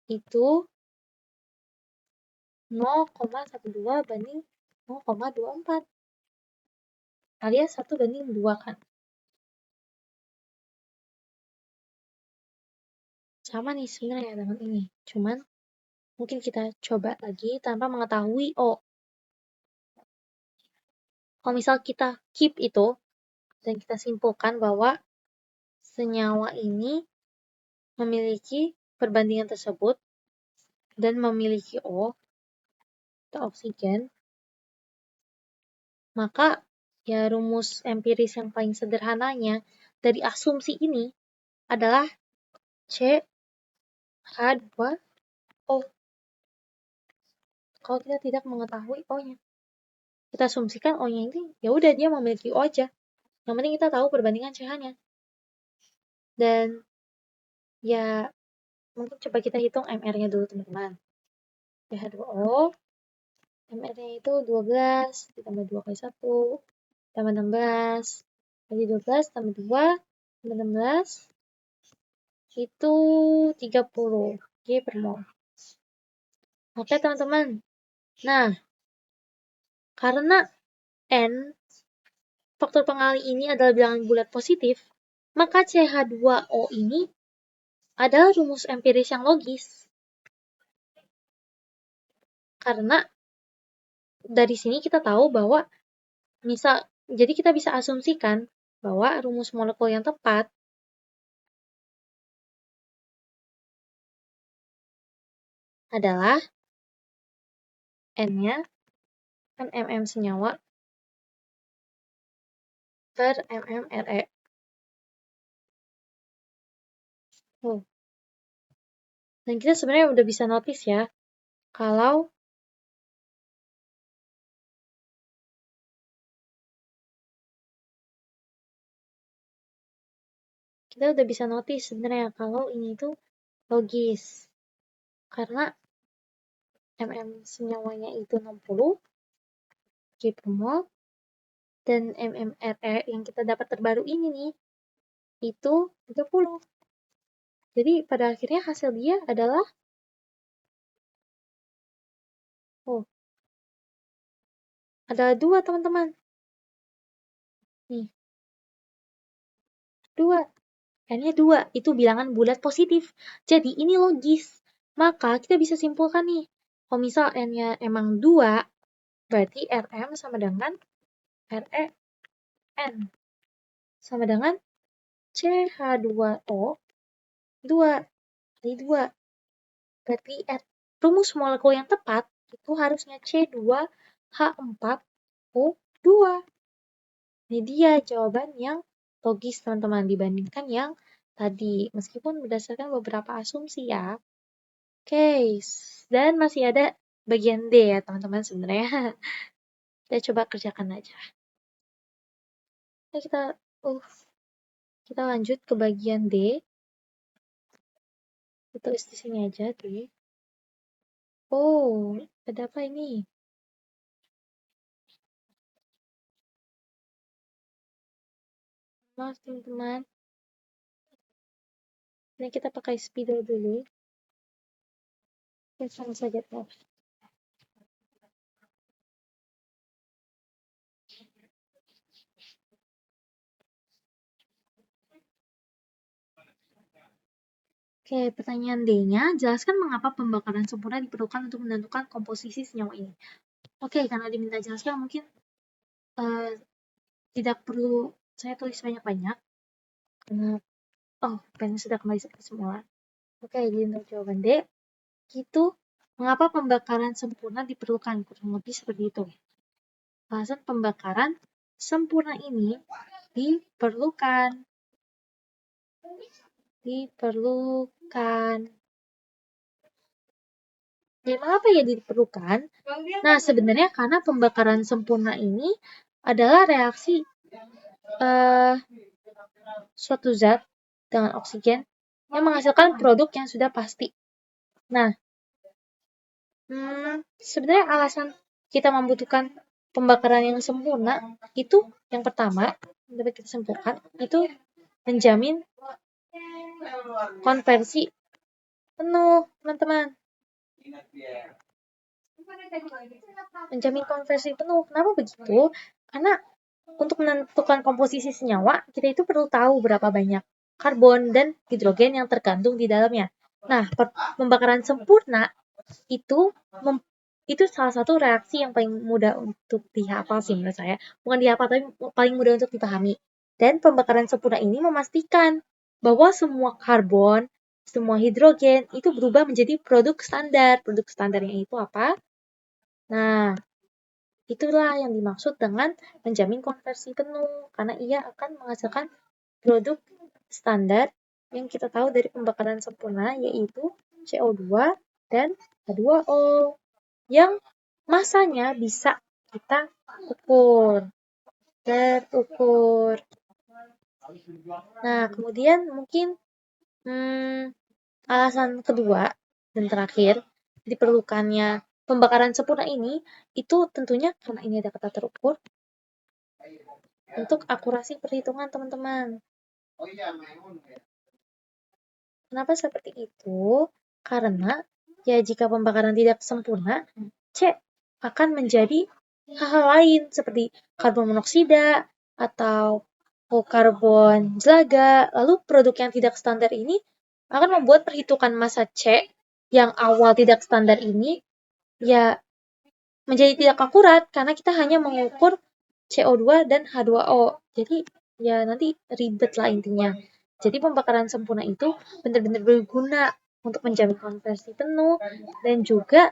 itu 0,12 banding 0,24. Alias 1 banding 2 kan. Sama nih sebenarnya dengan ini. Cuman mungkin kita coba lagi tanpa mengetahui O. Kalau misal kita keep itu dan kita simpulkan bahwa senyawa ini memiliki perbandingan tersebut dan memiliki O atau oksigen, maka ya rumus empiris yang paling sederhananya dari asumsi ini adalah CH2O. Kalau kita tidak mengetahui O-nya, kita asumsikan O-nya ini ya udah dia memiliki O aja. Yang penting kita tahu perbandingan CH-nya. Dan ya mungkin coba kita hitung MR-nya dulu teman-teman. CH2O MR-nya itu 12 ditambah 2 kali 1 tambah 16 kali 12 tambah 2 tambah 16 itu 30. G per mol. Oke teman-teman. Nah, karena N faktor pengali ini adalah bilangan bulat positif, maka CH2O ini adalah rumus empiris yang logis. Karena dari sini kita tahu bahwa jadi kita bisa asumsikan bahwa rumus molekul yang tepat adalah N-nya kan mm senyawa per mmRe. Dan kita sebenarnya udah bisa notice ya, kalau kita udah bisa notice sebenarnya kalau ini tuh logis. Karena mm senyawanya itu 60 G per mol, dan mmRe yang kita dapat terbaru ini nih, itu 30. Jadi pada akhirnya hasil dia adalah ada 2 teman-teman. Nih, 2. N-nya 2, itu bilangan bulat positif. Jadi ini logis. Maka kita bisa simpulkan nih, kalau misal N-nya emang 2, berarti Rm sama dengan ReN. Sama dengan CH2O 2 kali 2. Berarti rumus molekul yang tepat itu harusnya C2H4O2. Ini dia jawaban yang logis teman-teman dibandingkan yang tadi, meskipun berdasarkan beberapa asumsi ya. Oke, dan masih ada bagian D ya teman-teman sebenarnya. Kita coba kerjakan aja. Nah, kita lanjut ke bagian D. Kita tulis di sini aja D. Oh, ada apa ini? Maaf teman-teman. Ini kita pakai spidol dulu. Kita sama saja tab. Oke, pertanyaan D-nya, jelaskan mengapa pembakaran sempurna diperlukan untuk menentukan komposisi senyawa ini. Oke, karena diminta jelaskan mungkin tidak perlu saya tulis banyak-banyak. Karena, pennya sudah kembali seperti semula. Oke, jadi untuk jawaban D, itu mengapa pembakaran sempurna diperlukan, kurang lebih seperti itu. Alasan pembakaran sempurna ini diperlukan. Ya, mengapa ya diperlukan? Nah, sebenarnya karena pembakaran sempurna ini adalah reaksi suatu zat dengan oksigen yang menghasilkan produk yang sudah pasti. Nah, sebenarnya alasan kita membutuhkan pembakaran yang sempurna itu yang pertama dapat kita simpulkan itu menjamin konversi penuh, teman-teman. Menjamin konversi penuh. Kenapa begitu? Karena untuk menentukan komposisi senyawa, kita itu perlu tahu berapa banyak karbon dan hidrogen yang terkandung di dalamnya. Nah, pembakaran sempurna itu salah satu reaksi yang paling mudah untuk dihafal sih menurut saya. Bukan dihafal, tapi paling mudah untuk dipahami. Dan pembakaran sempurna ini memastikan bahwa semua karbon, semua hidrogen itu berubah menjadi produk standar. Produk standarnya itu apa? Nah, itulah yang dimaksud dengan menjamin konversi penuh, karena ia akan menghasilkan produk standar yang kita tahu dari pembakaran sempurna, yaitu CO2 dan H2O, yang masanya bisa kita terukur. Nah, kemudian mungkin alasan kedua dan terakhir diperlukannya pembakaran sempurna ini itu tentunya karena ini ada kata terukur untuk akurasi perhitungan teman-teman. Kenapa seperti itu? Karena ya jika pembakaran tidak sempurna, C akan menjadi hal-hal lain seperti karbon monoksida atau karbon jelaga. Lalu produk yang tidak standar ini akan membuat perhitungan massa C yang awal tidak standar ini ya menjadi tidak akurat karena kita hanya mengukur CO2 dan H2O. Jadi ya nanti ribet lah intinya. Jadi pembakaran sempurna itu benar-benar berguna untuk menjamin konversi penuh dan juga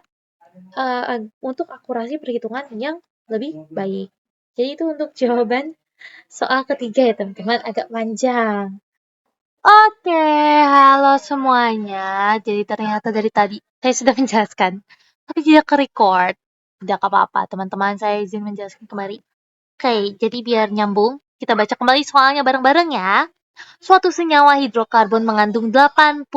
untuk akurasi perhitungan yang lebih baik. Jadi itu untuk jawaban soal ketiga ya teman-teman, agak panjang. Oke, halo semuanya. Jadi ternyata dari tadi saya sudah menjelaskan, tapi tidak ke-record. Tidak apa-apa, teman-teman, saya izin menjelaskan kembali. Oke, jadi biar nyambung, kita baca kembali soalnya bareng-bareng ya. Suatu senyawa hidrokarbon mengandung 85,7%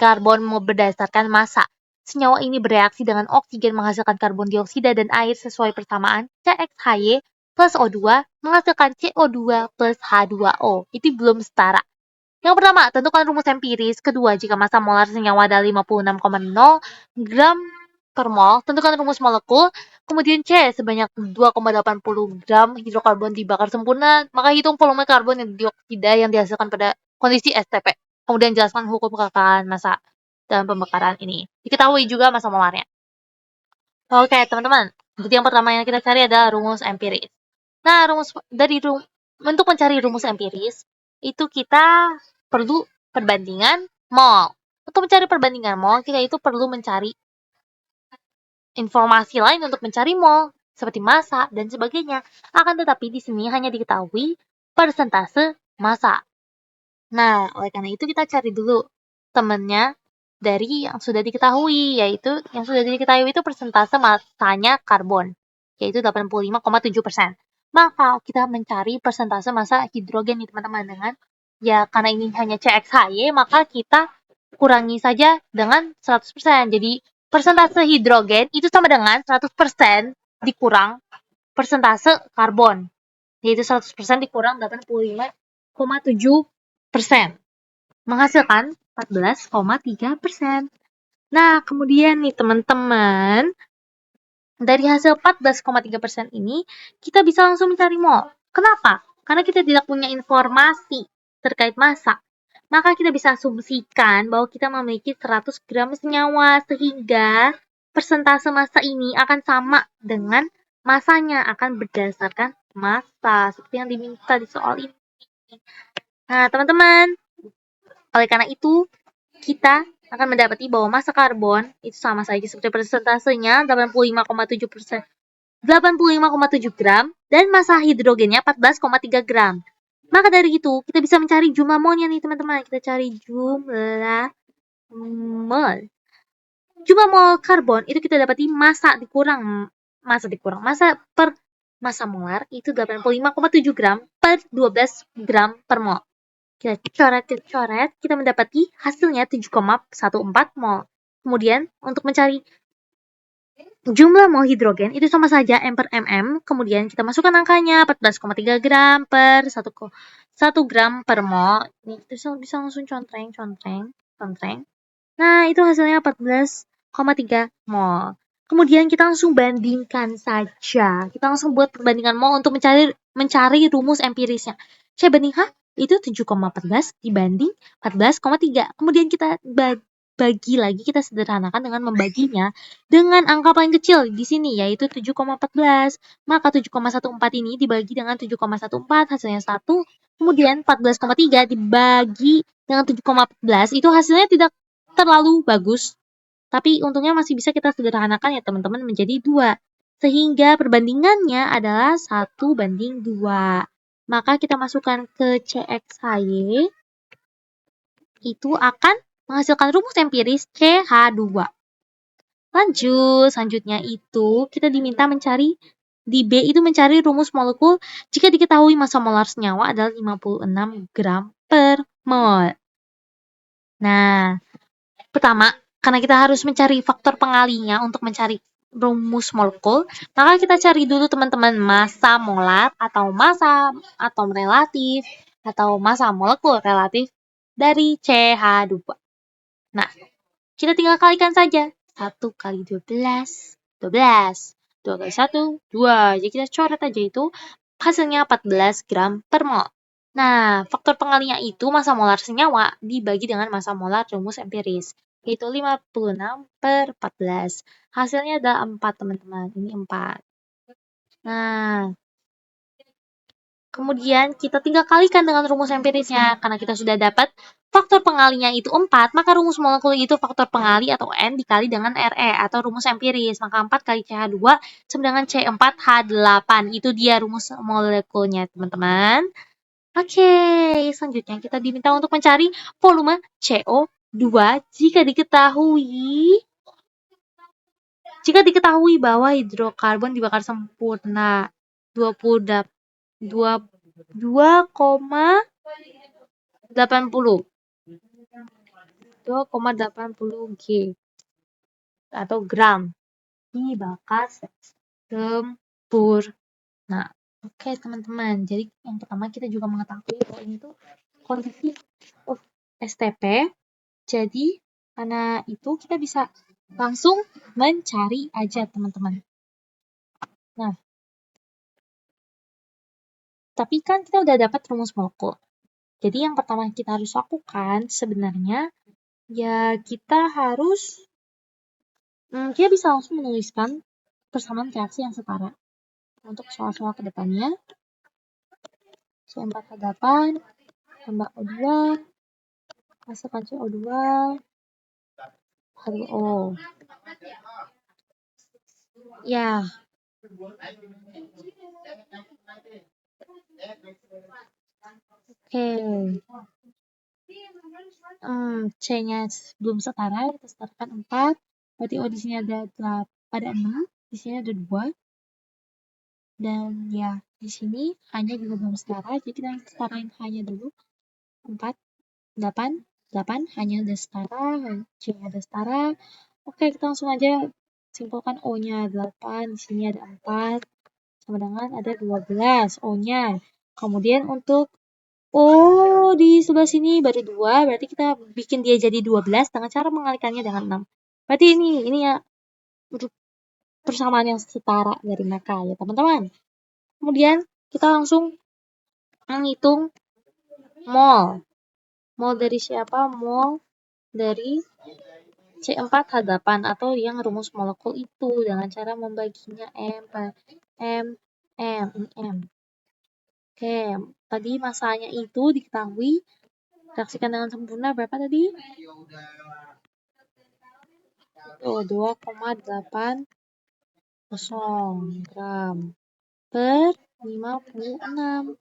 karbon berdasarkan massa. Senyawa ini bereaksi dengan oksigen menghasilkan karbon dioksida dan air sesuai persamaan CXHY plus O2 menghasilkan CO2 plus H2O. Itu belum setara. Yang pertama, tentukan rumus empiris. Kedua, jika massa molar senyawa adalah 56,0 gram per mol, tentukan rumus molekul. Kemudian C, sebanyak 2,80 gram hidrokarbon dibakar sempurna, maka hitung volume karbon yang dioksida yang dihasilkan pada kondisi STP. Kemudian jelaskan hukum kekalahan massa dalam pembakaran ini. Diketahui juga massa molarnya. Oke, teman-teman. Jadi yang pertama yang kita cari adalah rumus empiris. Nah, untuk mencari rumus empiris, itu kita perlu perbandingan mol. Untuk mencari perbandingan mol, kita itu perlu mencari informasi lain untuk mencari mol, seperti massa dan sebagainya. Akan tetapi di sini hanya diketahui persentase massa. Nah, oleh karena itu kita cari dulu temannya dari yang sudah diketahui, yaitu yang sudah diketahui itu persentase massanya karbon, yaitu 85,7%. Maka kita mencari persentase massa hidrogen nih teman-teman dengan ya karena ini hanya CXHY, maka kita kurangi saja dengan 100%. Jadi persentase hidrogen itu sama dengan 100% dikurang persentase karbon, yaitu 100% dikurang 85,7%, menghasilkan 14,3%. Nah, kemudian nih teman-teman, dari hasil 14,3% ini, kita bisa langsung mencari mol. Kenapa? Karena kita tidak punya informasi terkait massa. Maka kita bisa asumsikan bahwa kita memiliki 100 gram senyawa, sehingga persentase massa ini akan sama dengan massanya, akan berdasarkan massa, seperti yang diminta di soal ini. Nah, teman-teman, oleh karena itu, kita akan mendapati bahwa massa karbon itu sama saja seperti persentasenya 85,7%. 85,7 gram dan massa hidrogennya 14,3 gram. Maka dari itu, kita bisa mencari jumlah molnya nih teman-teman. Kita cari jumlah mol. Jumlah mol karbon itu kita dapati massa per massa molar itu 85,7 gram per 12 gram per mol. Kita coret, kita mendapati hasilnya 7,14 mol. Kemudian, untuk mencari jumlah mol hidrogen itu sama saja M per mm, kemudian kita masukkan angkanya 14,3 gram per 1 gram per mol. Ini kita bisa langsung contreng. Nah, itu hasilnya 14,3 mol. Kemudian kita langsung bandingkan saja. Kita langsung buat perbandingan mol untuk mencari rumus empirisnya. C banding H itu 7,14 dibanding 14,3. Kemudian kita bagi lagi, kita sederhanakan dengan membaginya dengan angka paling kecil di sini, yaitu 7,14. Maka 7,14 ini dibagi dengan 7,14, hasilnya 1. Kemudian 14,3 dibagi dengan 7,14, itu hasilnya tidak terlalu bagus. Tapi untungnya masih bisa kita sederhanakan ya teman-teman menjadi 2. Sehingga perbandingannya adalah 1:2. Maka kita masukkan ke CXHY, itu akan menghasilkan rumus empiris CH2. Lanjut, selanjutnya itu kita diminta mencari, di B itu mencari rumus molekul jika diketahui massa molar senyawa adalah 56 gram per mol. Nah, pertama, karena kita harus mencari faktor pengalinya untuk mencari rumus molekul, maka kita cari dulu teman-teman massa molar atau massa atom relatif atau massa molekul relatif dari CH2. Nah, kita tinggal kalikan saja. 1 kali 12, 12. 2 kali 1, 2. Jadi kita coret aja itu. Hasilnya 14 gram per mol. Nah, faktor pengalinya itu massa molar senyawa dibagi dengan massa molar rumus empiris. Yaitu 56 per 14. Hasilnya ada 4, teman-teman. Ini 4. Nah, kemudian kita tinggal kalikan dengan rumus empirisnya. Karena kita sudah dapat faktor pengalinya itu 4, maka rumus molekul itu faktor pengali atau N dikali dengan Re atau rumus empiris. Maka 4 kali CH2 sama dengan C4H8. Itu dia rumus molekulnya, teman-teman. Oke, selanjutnya kita diminta untuk mencari volume CO2 jika diketahui bahwa hidrokarbon dibakar sempurna 2,80 G atau gram dibakar sempurna. Oke, teman-teman. Jadi yang pertama kita juga mengetahui bahwa ini tuh kondisi STP. Jadi karena itu kita bisa langsung mencari aja, teman-teman. Nah, tapi kan kita udah dapat rumus molekul. Jadi yang pertama kita harus lakukan sebenarnya ya kita harus kita bisa langsung menuliskan persamaan reaksi yang setara untuk soal-soal kedepannya. C4H8 tambah O2 hasilkan CO2 H2O. Ya. Oke. C-nya belum setara, kita setarakan 4. Berarti O di sini ada 6, di sini ada 2. Dan ya, di sini hanya juga belum setara, jadi kita setarain hanya dulu. 4, 8, 8 hanya ada setara, C-nya ada setara. Oke, kita langsung aja simpulkan O-nya 8, di sini ada 4, sama dengan ada 12 O-nya. Kemudian untuk O di sebelah sini baru 2, berarti kita bikin dia jadi 12 dengan cara mengalikannya dengan 6. Berarti ini ya persamaan yang setara dari mereka ya, teman-teman. Kemudian kita langsung menghitung mol. Mol dari siapa? Mol dari C4H8 atau yang rumus molekul itu dengan cara membaginya M. Oke, tadi masanya itu diketahui. Reaksikan dengan sempurna berapa tadi? 2,80 gram per 56.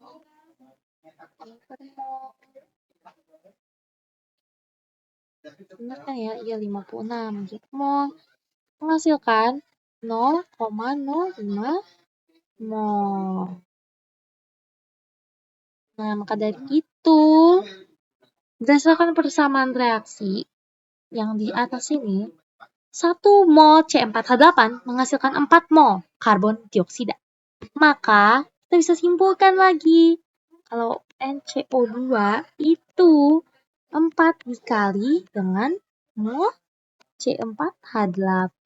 Benar kan ya? Iya, 56 mol. Menghasilkan 0,05 mol. Nah, maka dari itu, berdasarkan persamaan reaksi yang di atas ini, 1 mol C4H8 menghasilkan 4 mol karbon dioksida. Maka, kita bisa simpulkan lagi, kalau NCO2 itu 4 dikali dengan mol C4H8.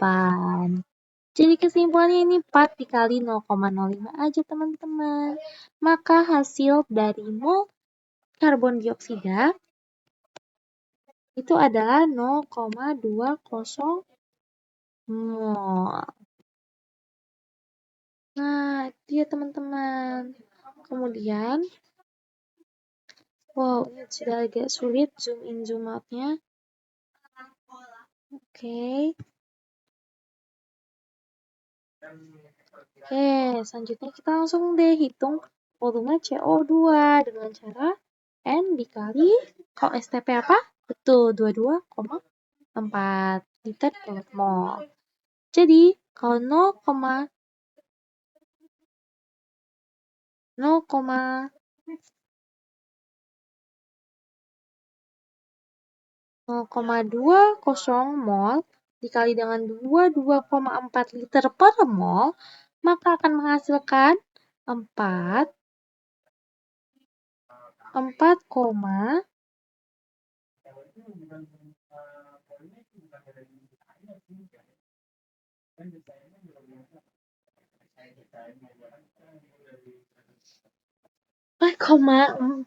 Jadi kesimpulannya ini 4 dikali 0,05 aja, teman-teman. Maka hasil dari mol karbon dioksida itu adalah 0,20 mol. Nah, itu ya, teman-teman. Kemudian, wow, ini sudah agak sulit zoom in zoom out-nya. Oke, selanjutnya kita langsung deh hitung volume CO2 dengan cara N dikali, kalau STP apa? Betul, 22,4 liter per mol. Jadi, kalau 0,2 mol dikali dengan 22,4 liter per mol, maka akan menghasilkan 4,4 3,48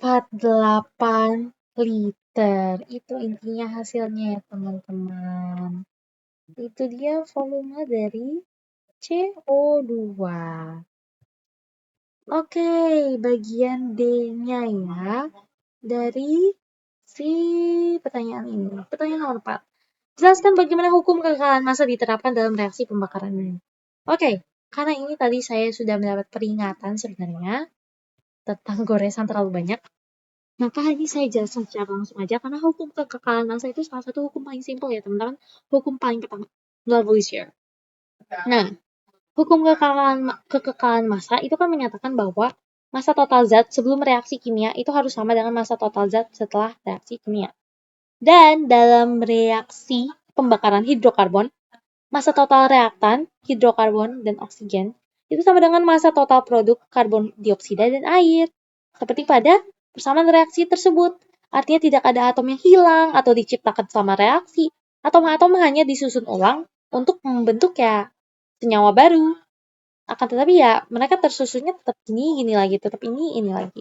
liter. Itu intinya hasilnya ya teman-teman. Itu dia volume dari CO2. Oke, bagian D-nya ya. Dari si pertanyaan ini. Pertanyaan nomor 4. Jelaskan bagaimana hukum kekekalan massa diterapkan dalam reaksi pembakaran ini. Oke, karena ini tadi saya sudah mendapat peringatan sebenarnya tentang goresan terlalu banyak. Maka ini saya jelaskan secara langsung aja, karena hukum kekekalan massa itu salah satu hukum paling simpel ya teman-teman. Hukum paling pertama, Lavoisier. Nah, hukum kekekalan massa itu kan menyatakan bahwa massa total zat sebelum reaksi kimia itu harus sama dengan massa total zat setelah reaksi kimia. Dan dalam reaksi pembakaran hidrokarbon, massa total reaktan, hidrokarbon, dan oksigen itu sama dengan massa total produk karbon dioksida dan air. Seperti pada persamaan reaksi tersebut. Artinya tidak ada atom yang hilang atau diciptakan selama reaksi. Atom-atom hanya disusun ulang untuk membentuk ya senyawa baru. Akan tetapi ya mereka tersusunnya tetap ini lagi, tetap ini lagi.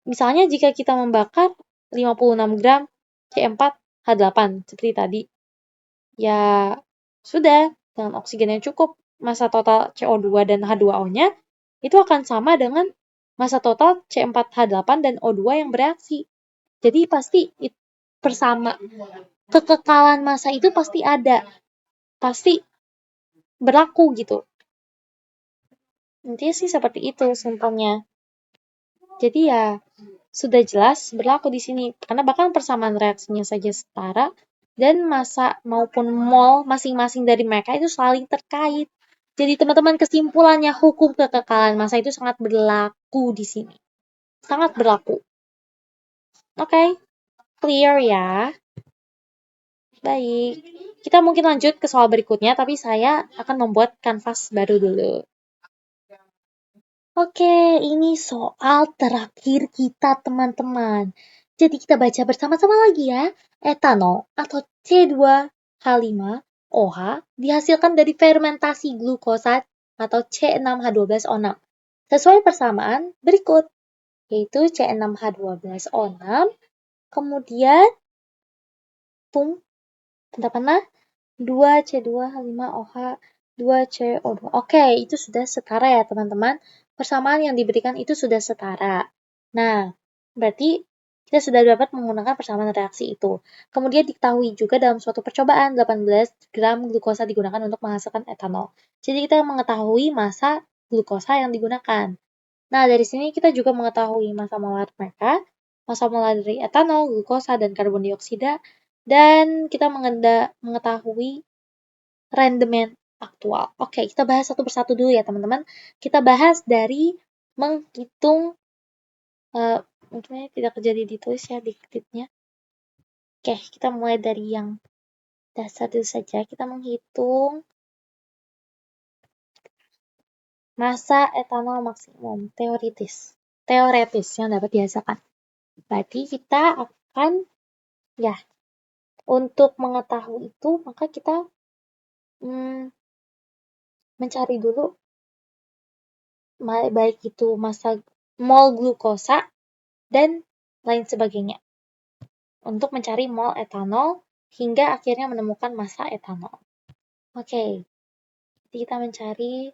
Misalnya jika kita membakar 56 gram C4H8 seperti tadi, ya sudah dengan oksigen yang cukup, massa total CO2 dan H2O-nya itu akan sama dengan massa total C4H8 dan O2 yang bereaksi. Jadi pasti kekekalan massa itu pasti ada, pasti berlaku gitu. Intinya sih seperti itu simpelnya. Jadi ya sudah jelas berlaku di sini karena bahkan persamaan reaksinya saja setara dan massa maupun mol masing-masing dari mereka itu saling terkait. Jadi teman-teman kesimpulannya hukum kekekalan massa itu sangat berlaku di sini. Sangat berlaku. Oke, clear ya. Baik. Kita mungkin lanjut ke soal berikutnya, tapi saya akan membuat kanvas baru dulu. Oke, ini soal terakhir kita teman-teman. Jadi kita baca bersama-sama lagi ya. Etanol atau C2H5OH dihasilkan dari fermentasi glukosa atau C6H12O6. Sesuai persamaan berikut, yaitu C6H12O6, kemudian pendapat 2C2H5OH 2CO2. Oke, itu sudah setara ya teman-teman. Persamaan yang diberikan itu sudah setara. Nah, berarti kita sudah dapat menggunakan persamaan reaksi itu. Kemudian diketahui juga dalam suatu percobaan 18 gram glukosa digunakan untuk menghasilkan etanol. Jadi kita mengetahui massa glukosa yang digunakan. Nah, dari sini kita juga mengetahui massa molar mereka, massa molar dari etanol, glukosa, dan karbon dioksida, dan kita mengetahui rendemen aktual. Oke, kita bahas satu persatu dulu ya teman-teman. Kita bahas dari menghitung, mungkin tidak jadi ditulis ya dikitnya. Oke, kita mulai dari yang dasar dulu saja. Kita menghitung massa etanol maksimum teoretis yang dapat dihasilkan. Berarti kita akan untuk mengetahui itu maka kita mencari dulu baik itu massa mol glukosa dan lain sebagainya untuk mencari mol etanol hingga akhirnya menemukan massa etanol. Oke, jadi kita mencari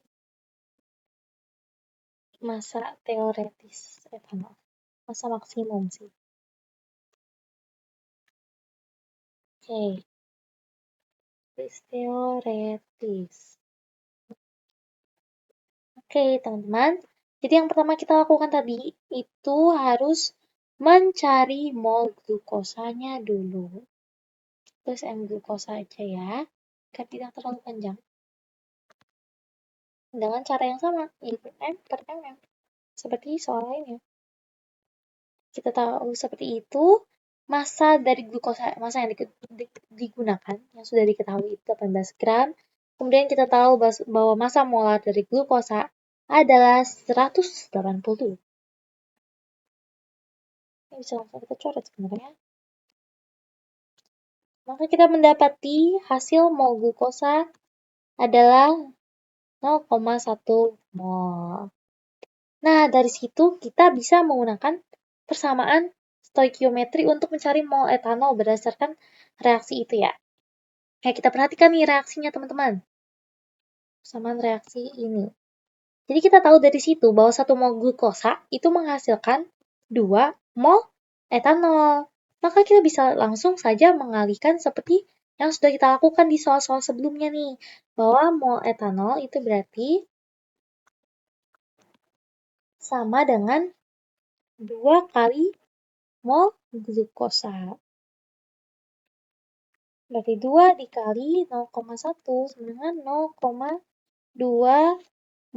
massa teoretis etanol, massa maksimum sih. Oke, teoretis. Oke, teman-teman. Jadi yang pertama kita lakukan tadi itu harus mencari mol glukosanya dulu. Terus M glukosa aja ya, agar tidak terlalu panjang. Dengan cara yang sama, yaitu M per MM. Seperti soal lainnya. Kita tahu seperti itu, massa dari glukosa, massa yang digunakan, yang sudah diketahui itu 18 gram. Kemudian kita tahu bahwa massa molar dari glukosa adalah 180. Ini bisa langsung kita coret sebenarnya. Maka kita mendapati hasil mol glukosa adalah 0,1 mol. Nah, dari situ kita bisa menggunakan persamaan stoikiometri untuk mencari mol etanol berdasarkan reaksi itu ya. Kayak kita perhatikan nih reaksinya teman-teman. Persamaan reaksi ini. Jadi kita tahu dari situ bahwa 1 mol glukosa itu menghasilkan 2 mol etanol. Maka kita bisa langsung saja mengalihkan seperti yang sudah kita lakukan di soal-soal sebelumnya nih. Bahwa mol etanol itu berarti sama dengan 2 kali mol glukosa. Berarti 2 dikali 0,1 sama dengan 0,2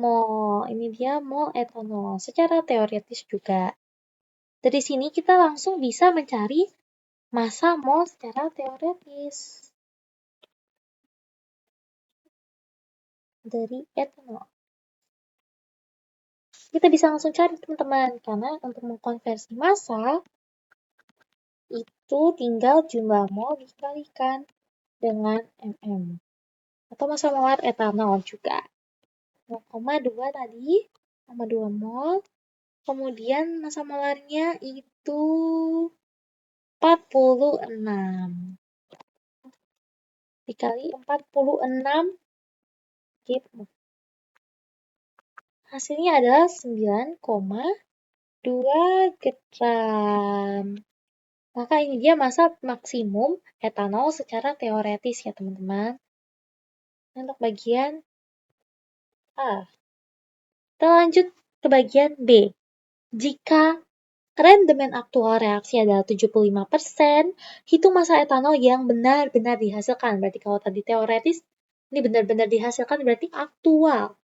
mol. Ini dia mol etanol secara teoretis juga. Dari sini kita langsung bisa mencari massa mol secara teoretis dari etanol. Kita bisa langsung cari teman-teman, karena untuk mengkonversi massa itu tinggal jumlah mol dikalikan dengan mm. Atau massa molar etanol juga. 0,2 tadi, 0,2 mol. Kemudian massa molarnya itu 46. Dikali 46 gitu. Hasilnya adalah 9,2 gram. Maka ini dia massa maksimum etanol secara teoretis ya teman-teman. Untuk bagian A. Kita lanjut ke bagian B. Jika rendemen aktual reaksi adalah 75%, hitung massa etanol yang benar-benar dihasilkan. Berarti kalau tadi teoretis, ini benar-benar dihasilkan berarti aktual.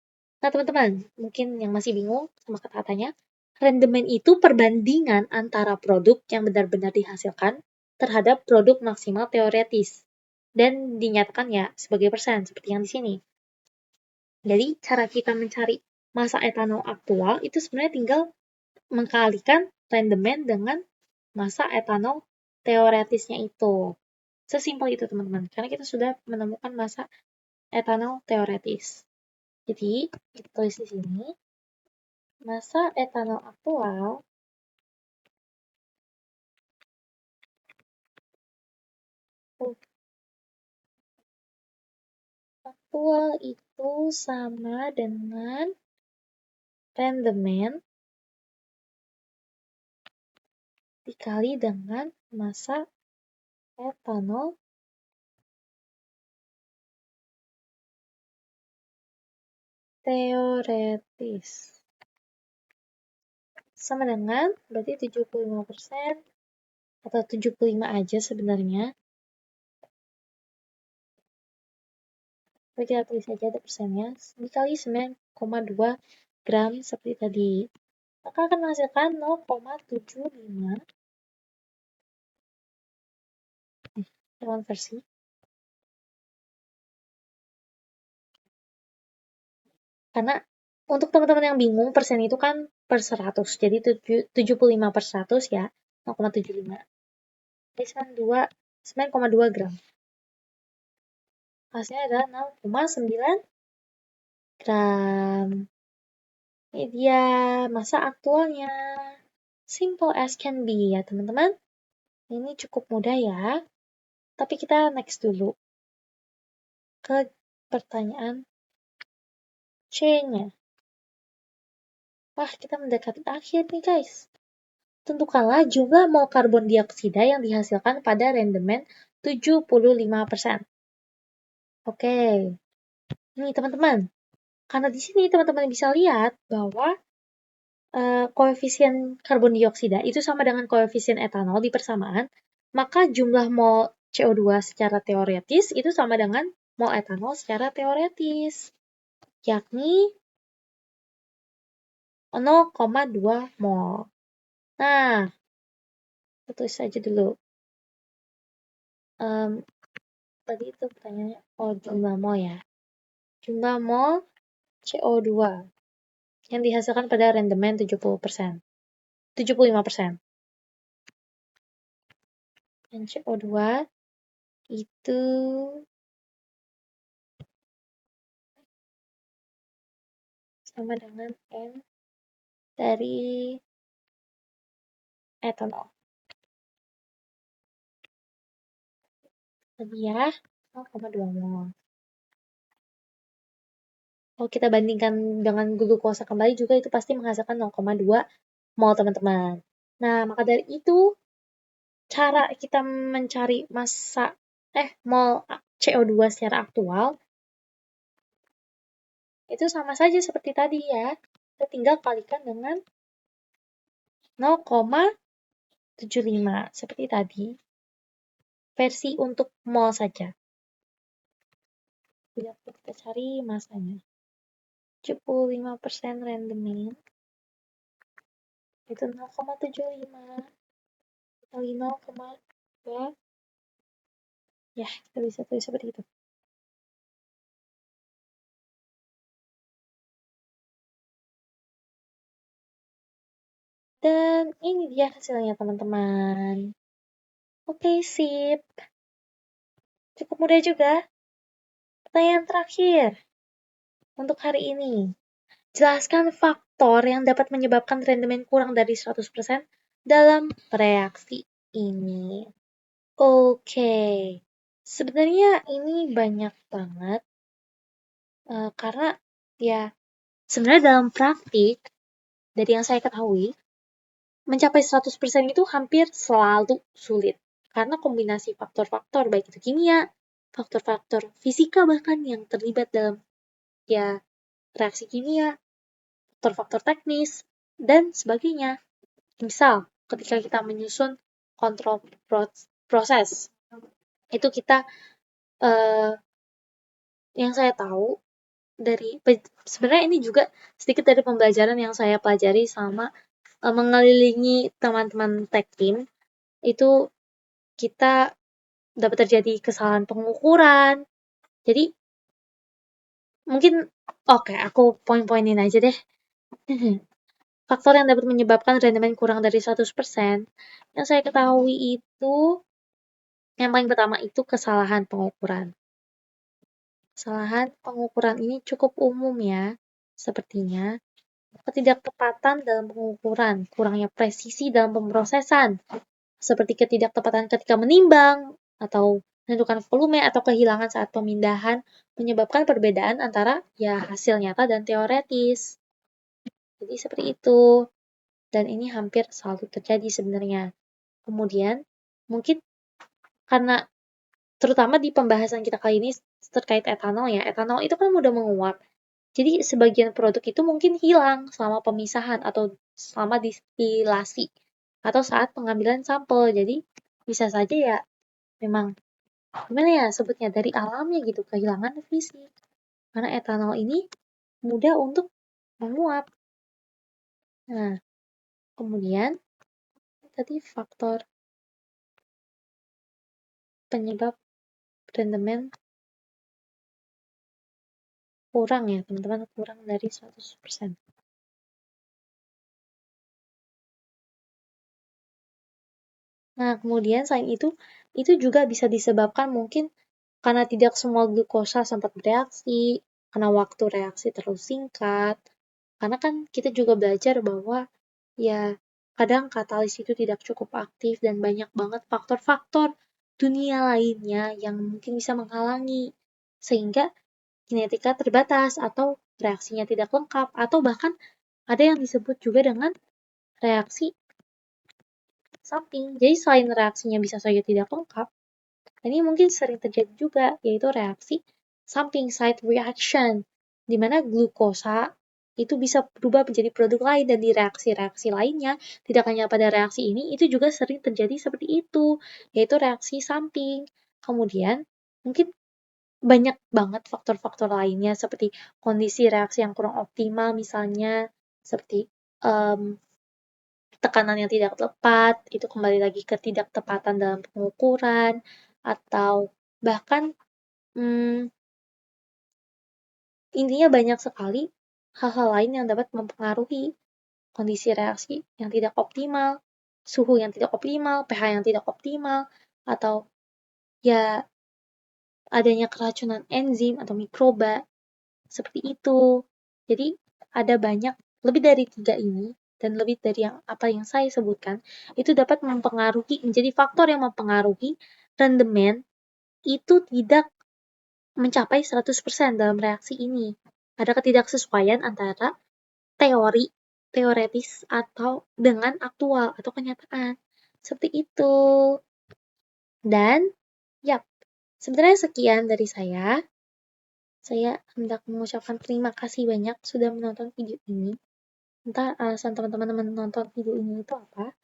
Nah teman-teman, mungkin yang masih bingung sama kata-katanya, rendemen itu perbandingan antara produk yang benar-benar dihasilkan terhadap produk maksimal teoretis. Dan dinyatakan ya sebagai persen, seperti yang di sini. Jadi cara kita mencari massa etanol aktual itu sebenarnya tinggal mengkalikan rendemen dengan massa etanol teoretisnya itu. Sesimpel itu teman-teman, karena kita sudah menemukan massa etanol teoretis. Jadi, kita tulis di sini, massa etanol aktual itu sama dengan rendemen dikali dengan massa etanol teoretis. Sama dengan berarti 75% atau 75 aja sebenarnya. Tapi kita tulis saja ada persennya. Dikali 9,2 gram seperti tadi. Maka akan menghasilkan 0,75. Konversi. Karena untuk teman-teman yang bingung, persen itu kan per 100. Jadi 75 per 100 ya, 0,75. Jadi 9,2 gram. Hasilnya adalah 0,9 gram. Ini dia massa aktualnya. Simple as can be ya teman-teman. Ini cukup mudah ya. Tapi kita next dulu ke pertanyaan C-nya. Wah, kita mendekati akhir nih guys. Tentukanlah jumlah mol karbon dioksida yang dihasilkan pada rendemen 75%. Oke. Ini teman-teman. Karena di sini teman-teman bisa lihat bahwa koefisien karbon dioksida itu sama dengan koefisien etanol di persamaan, maka jumlah mol CO2 secara teoretis itu sama dengan mol etanol secara teoretis, yakni 0,2 mol. Nah, kita tulis saja dulu. Tadi itu pertanyaannya, jumlah mol ya. Jumlah mol CO2 yang dihasilkan pada rendemen 75%. Dan CO2 itu sama dengan N dari etanol. Tadi ya, 0,2 mol. Kalau kita bandingkan dengan glukosa kembali juga itu pasti menghasilkan 0,2 mol, teman-teman. Nah, maka dari itu, cara kita mencari mol CO2 secara aktual, itu sama saja seperti tadi ya. Kita tinggal kalikan dengan 0,75 seperti tadi. Versi untuk mol saja. Kita cari masanya. 75% randomin. Itu 0,75 kali 0,2. Ya, kita bisa tulis seperti itu. Dan ini dia hasilnya, teman-teman. Oke, sip. Cukup mudah juga. Pertanyaan terakhir untuk hari ini. Jelaskan faktor yang dapat menyebabkan rendemen kurang dari 100% dalam reaksi ini. Oke. Sebenarnya ini banyak banget. Karena ya sebenarnya dalam praktik, dari yang saya ketahui, mencapai 100% itu hampir selalu sulit. Karena kombinasi faktor-faktor, baik itu kimia, faktor-faktor fisika bahkan yang terlibat dalam ya reaksi kimia, faktor-faktor teknis, dan sebagainya. Misal, ketika kita menyusun kontrol proses, itu kita, yang saya tahu, sebenarnya ini juga sedikit dari pembelajaran yang saya pelajari sama mengelilingi teman-teman tech team, itu kita dapat terjadi kesalahan pengukuran. Jadi, mungkin, aku poin-poinin aja deh. Faktor yang dapat menyebabkan rendemen kurang dari 100%, yang saya ketahui itu, yang paling pertama itu kesalahan pengukuran. Kesalahan pengukuran ini cukup umum ya, sepertinya. Ketidaktepatan dalam pengukuran, kurangnya presisi dalam pemrosesan, seperti ketidaktepatan ketika menimbang, atau menentukan volume atau kehilangan saat pemindahan, menyebabkan perbedaan antara ya hasil nyata dan teoretis. Jadi seperti itu. Dan ini hampir selalu terjadi sebenarnya. Kemudian, mungkin karena terutama di pembahasan kita kali ini terkait etanol ya, etanol itu kan mudah menguap. Jadi sebagian produk itu mungkin hilang selama pemisahan atau selama distilasi atau saat pengambilan sampel. Jadi bisa saja ya memang gimana ya sebutnya dari alamnya gitu, kehilangan fisik. Karena etanol ini mudah untuk menguap. Nah, kemudian tadi faktor penyebab rendemen kurang ya, teman-teman, kurang dari 100%. Nah, kemudian selain itu juga bisa disebabkan mungkin karena tidak semua glukosa sempat bereaksi, karena waktu reaksi terlalu singkat. Karena kan kita juga belajar bahwa ya kadang katalis itu tidak cukup aktif dan banyak banget faktor-faktor dunia lainnya yang mungkin bisa menghalangi. Sehingga kinetika terbatas atau reaksinya tidak lengkap atau bahkan ada yang disebut juga dengan reaksi samping. Jadi selain reaksinya bisa saja tidak lengkap, ini mungkin sering terjadi juga, yaitu reaksi samping side reaction, di mana glukosa itu bisa berubah menjadi produk lain dan di reaksi-reaksi lainnya, tidak hanya pada reaksi ini, itu juga sering terjadi seperti itu, yaitu reaksi samping. Kemudian, mungkin banyak banget faktor-faktor lainnya seperti kondisi reaksi yang kurang optimal misalnya, seperti tekanan yang tidak tepat, itu kembali lagi ke ketidaktepatan dalam pengukuran, atau bahkan intinya banyak sekali hal-hal lain yang dapat mempengaruhi kondisi reaksi yang tidak optimal, suhu yang tidak optimal, pH yang tidak optimal, atau ya adanya keracunan enzim atau mikroba, seperti itu. Jadi ada banyak, lebih dari 3 ini, dan lebih dari apa yang saya sebutkan, itu dapat menjadi faktor yang mempengaruhi rendemen itu tidak mencapai 100% dalam reaksi ini. Ada ketidaksesuaian antara teoretis atau dengan aktual atau kenyataan. Seperti itu. Dan, yap, sebenarnya sekian dari saya. Saya hendak mengucapkan terima kasih banyak sudah menonton video ini. Entah alasan teman-teman menonton video ini itu apa,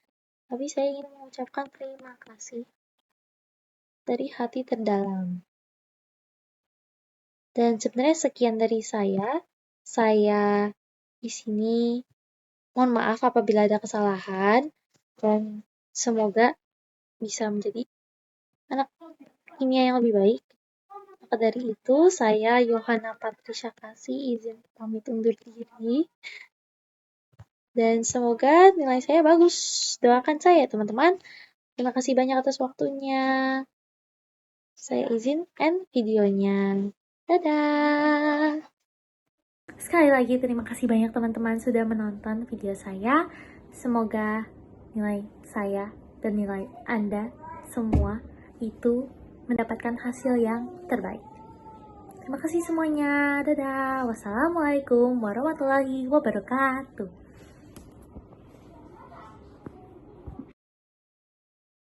tapi saya ingin mengucapkan terima kasih dari hati terdalam. Dan sebenarnya sekian dari saya. Saya di sini mohon maaf apabila ada kesalahan dan semoga bisa menjadi anak kimia yang lebih baik. Maka dari itu, saya Yohana Patricia Kasih izin pamit undur diri. Dan semoga nilai saya bagus. Doakan saya, teman-teman. Terima kasih banyak atas waktunya. Saya izin end videonya. Dadah! Sekali lagi terima kasih banyak teman-teman sudah menonton video saya. Semoga nilai saya dan nilai Anda semua itu mendapatkan hasil yang terbaik. Terima kasih semuanya. Dadah. Wassalamualaikum warahmatullahi wabarakatuh.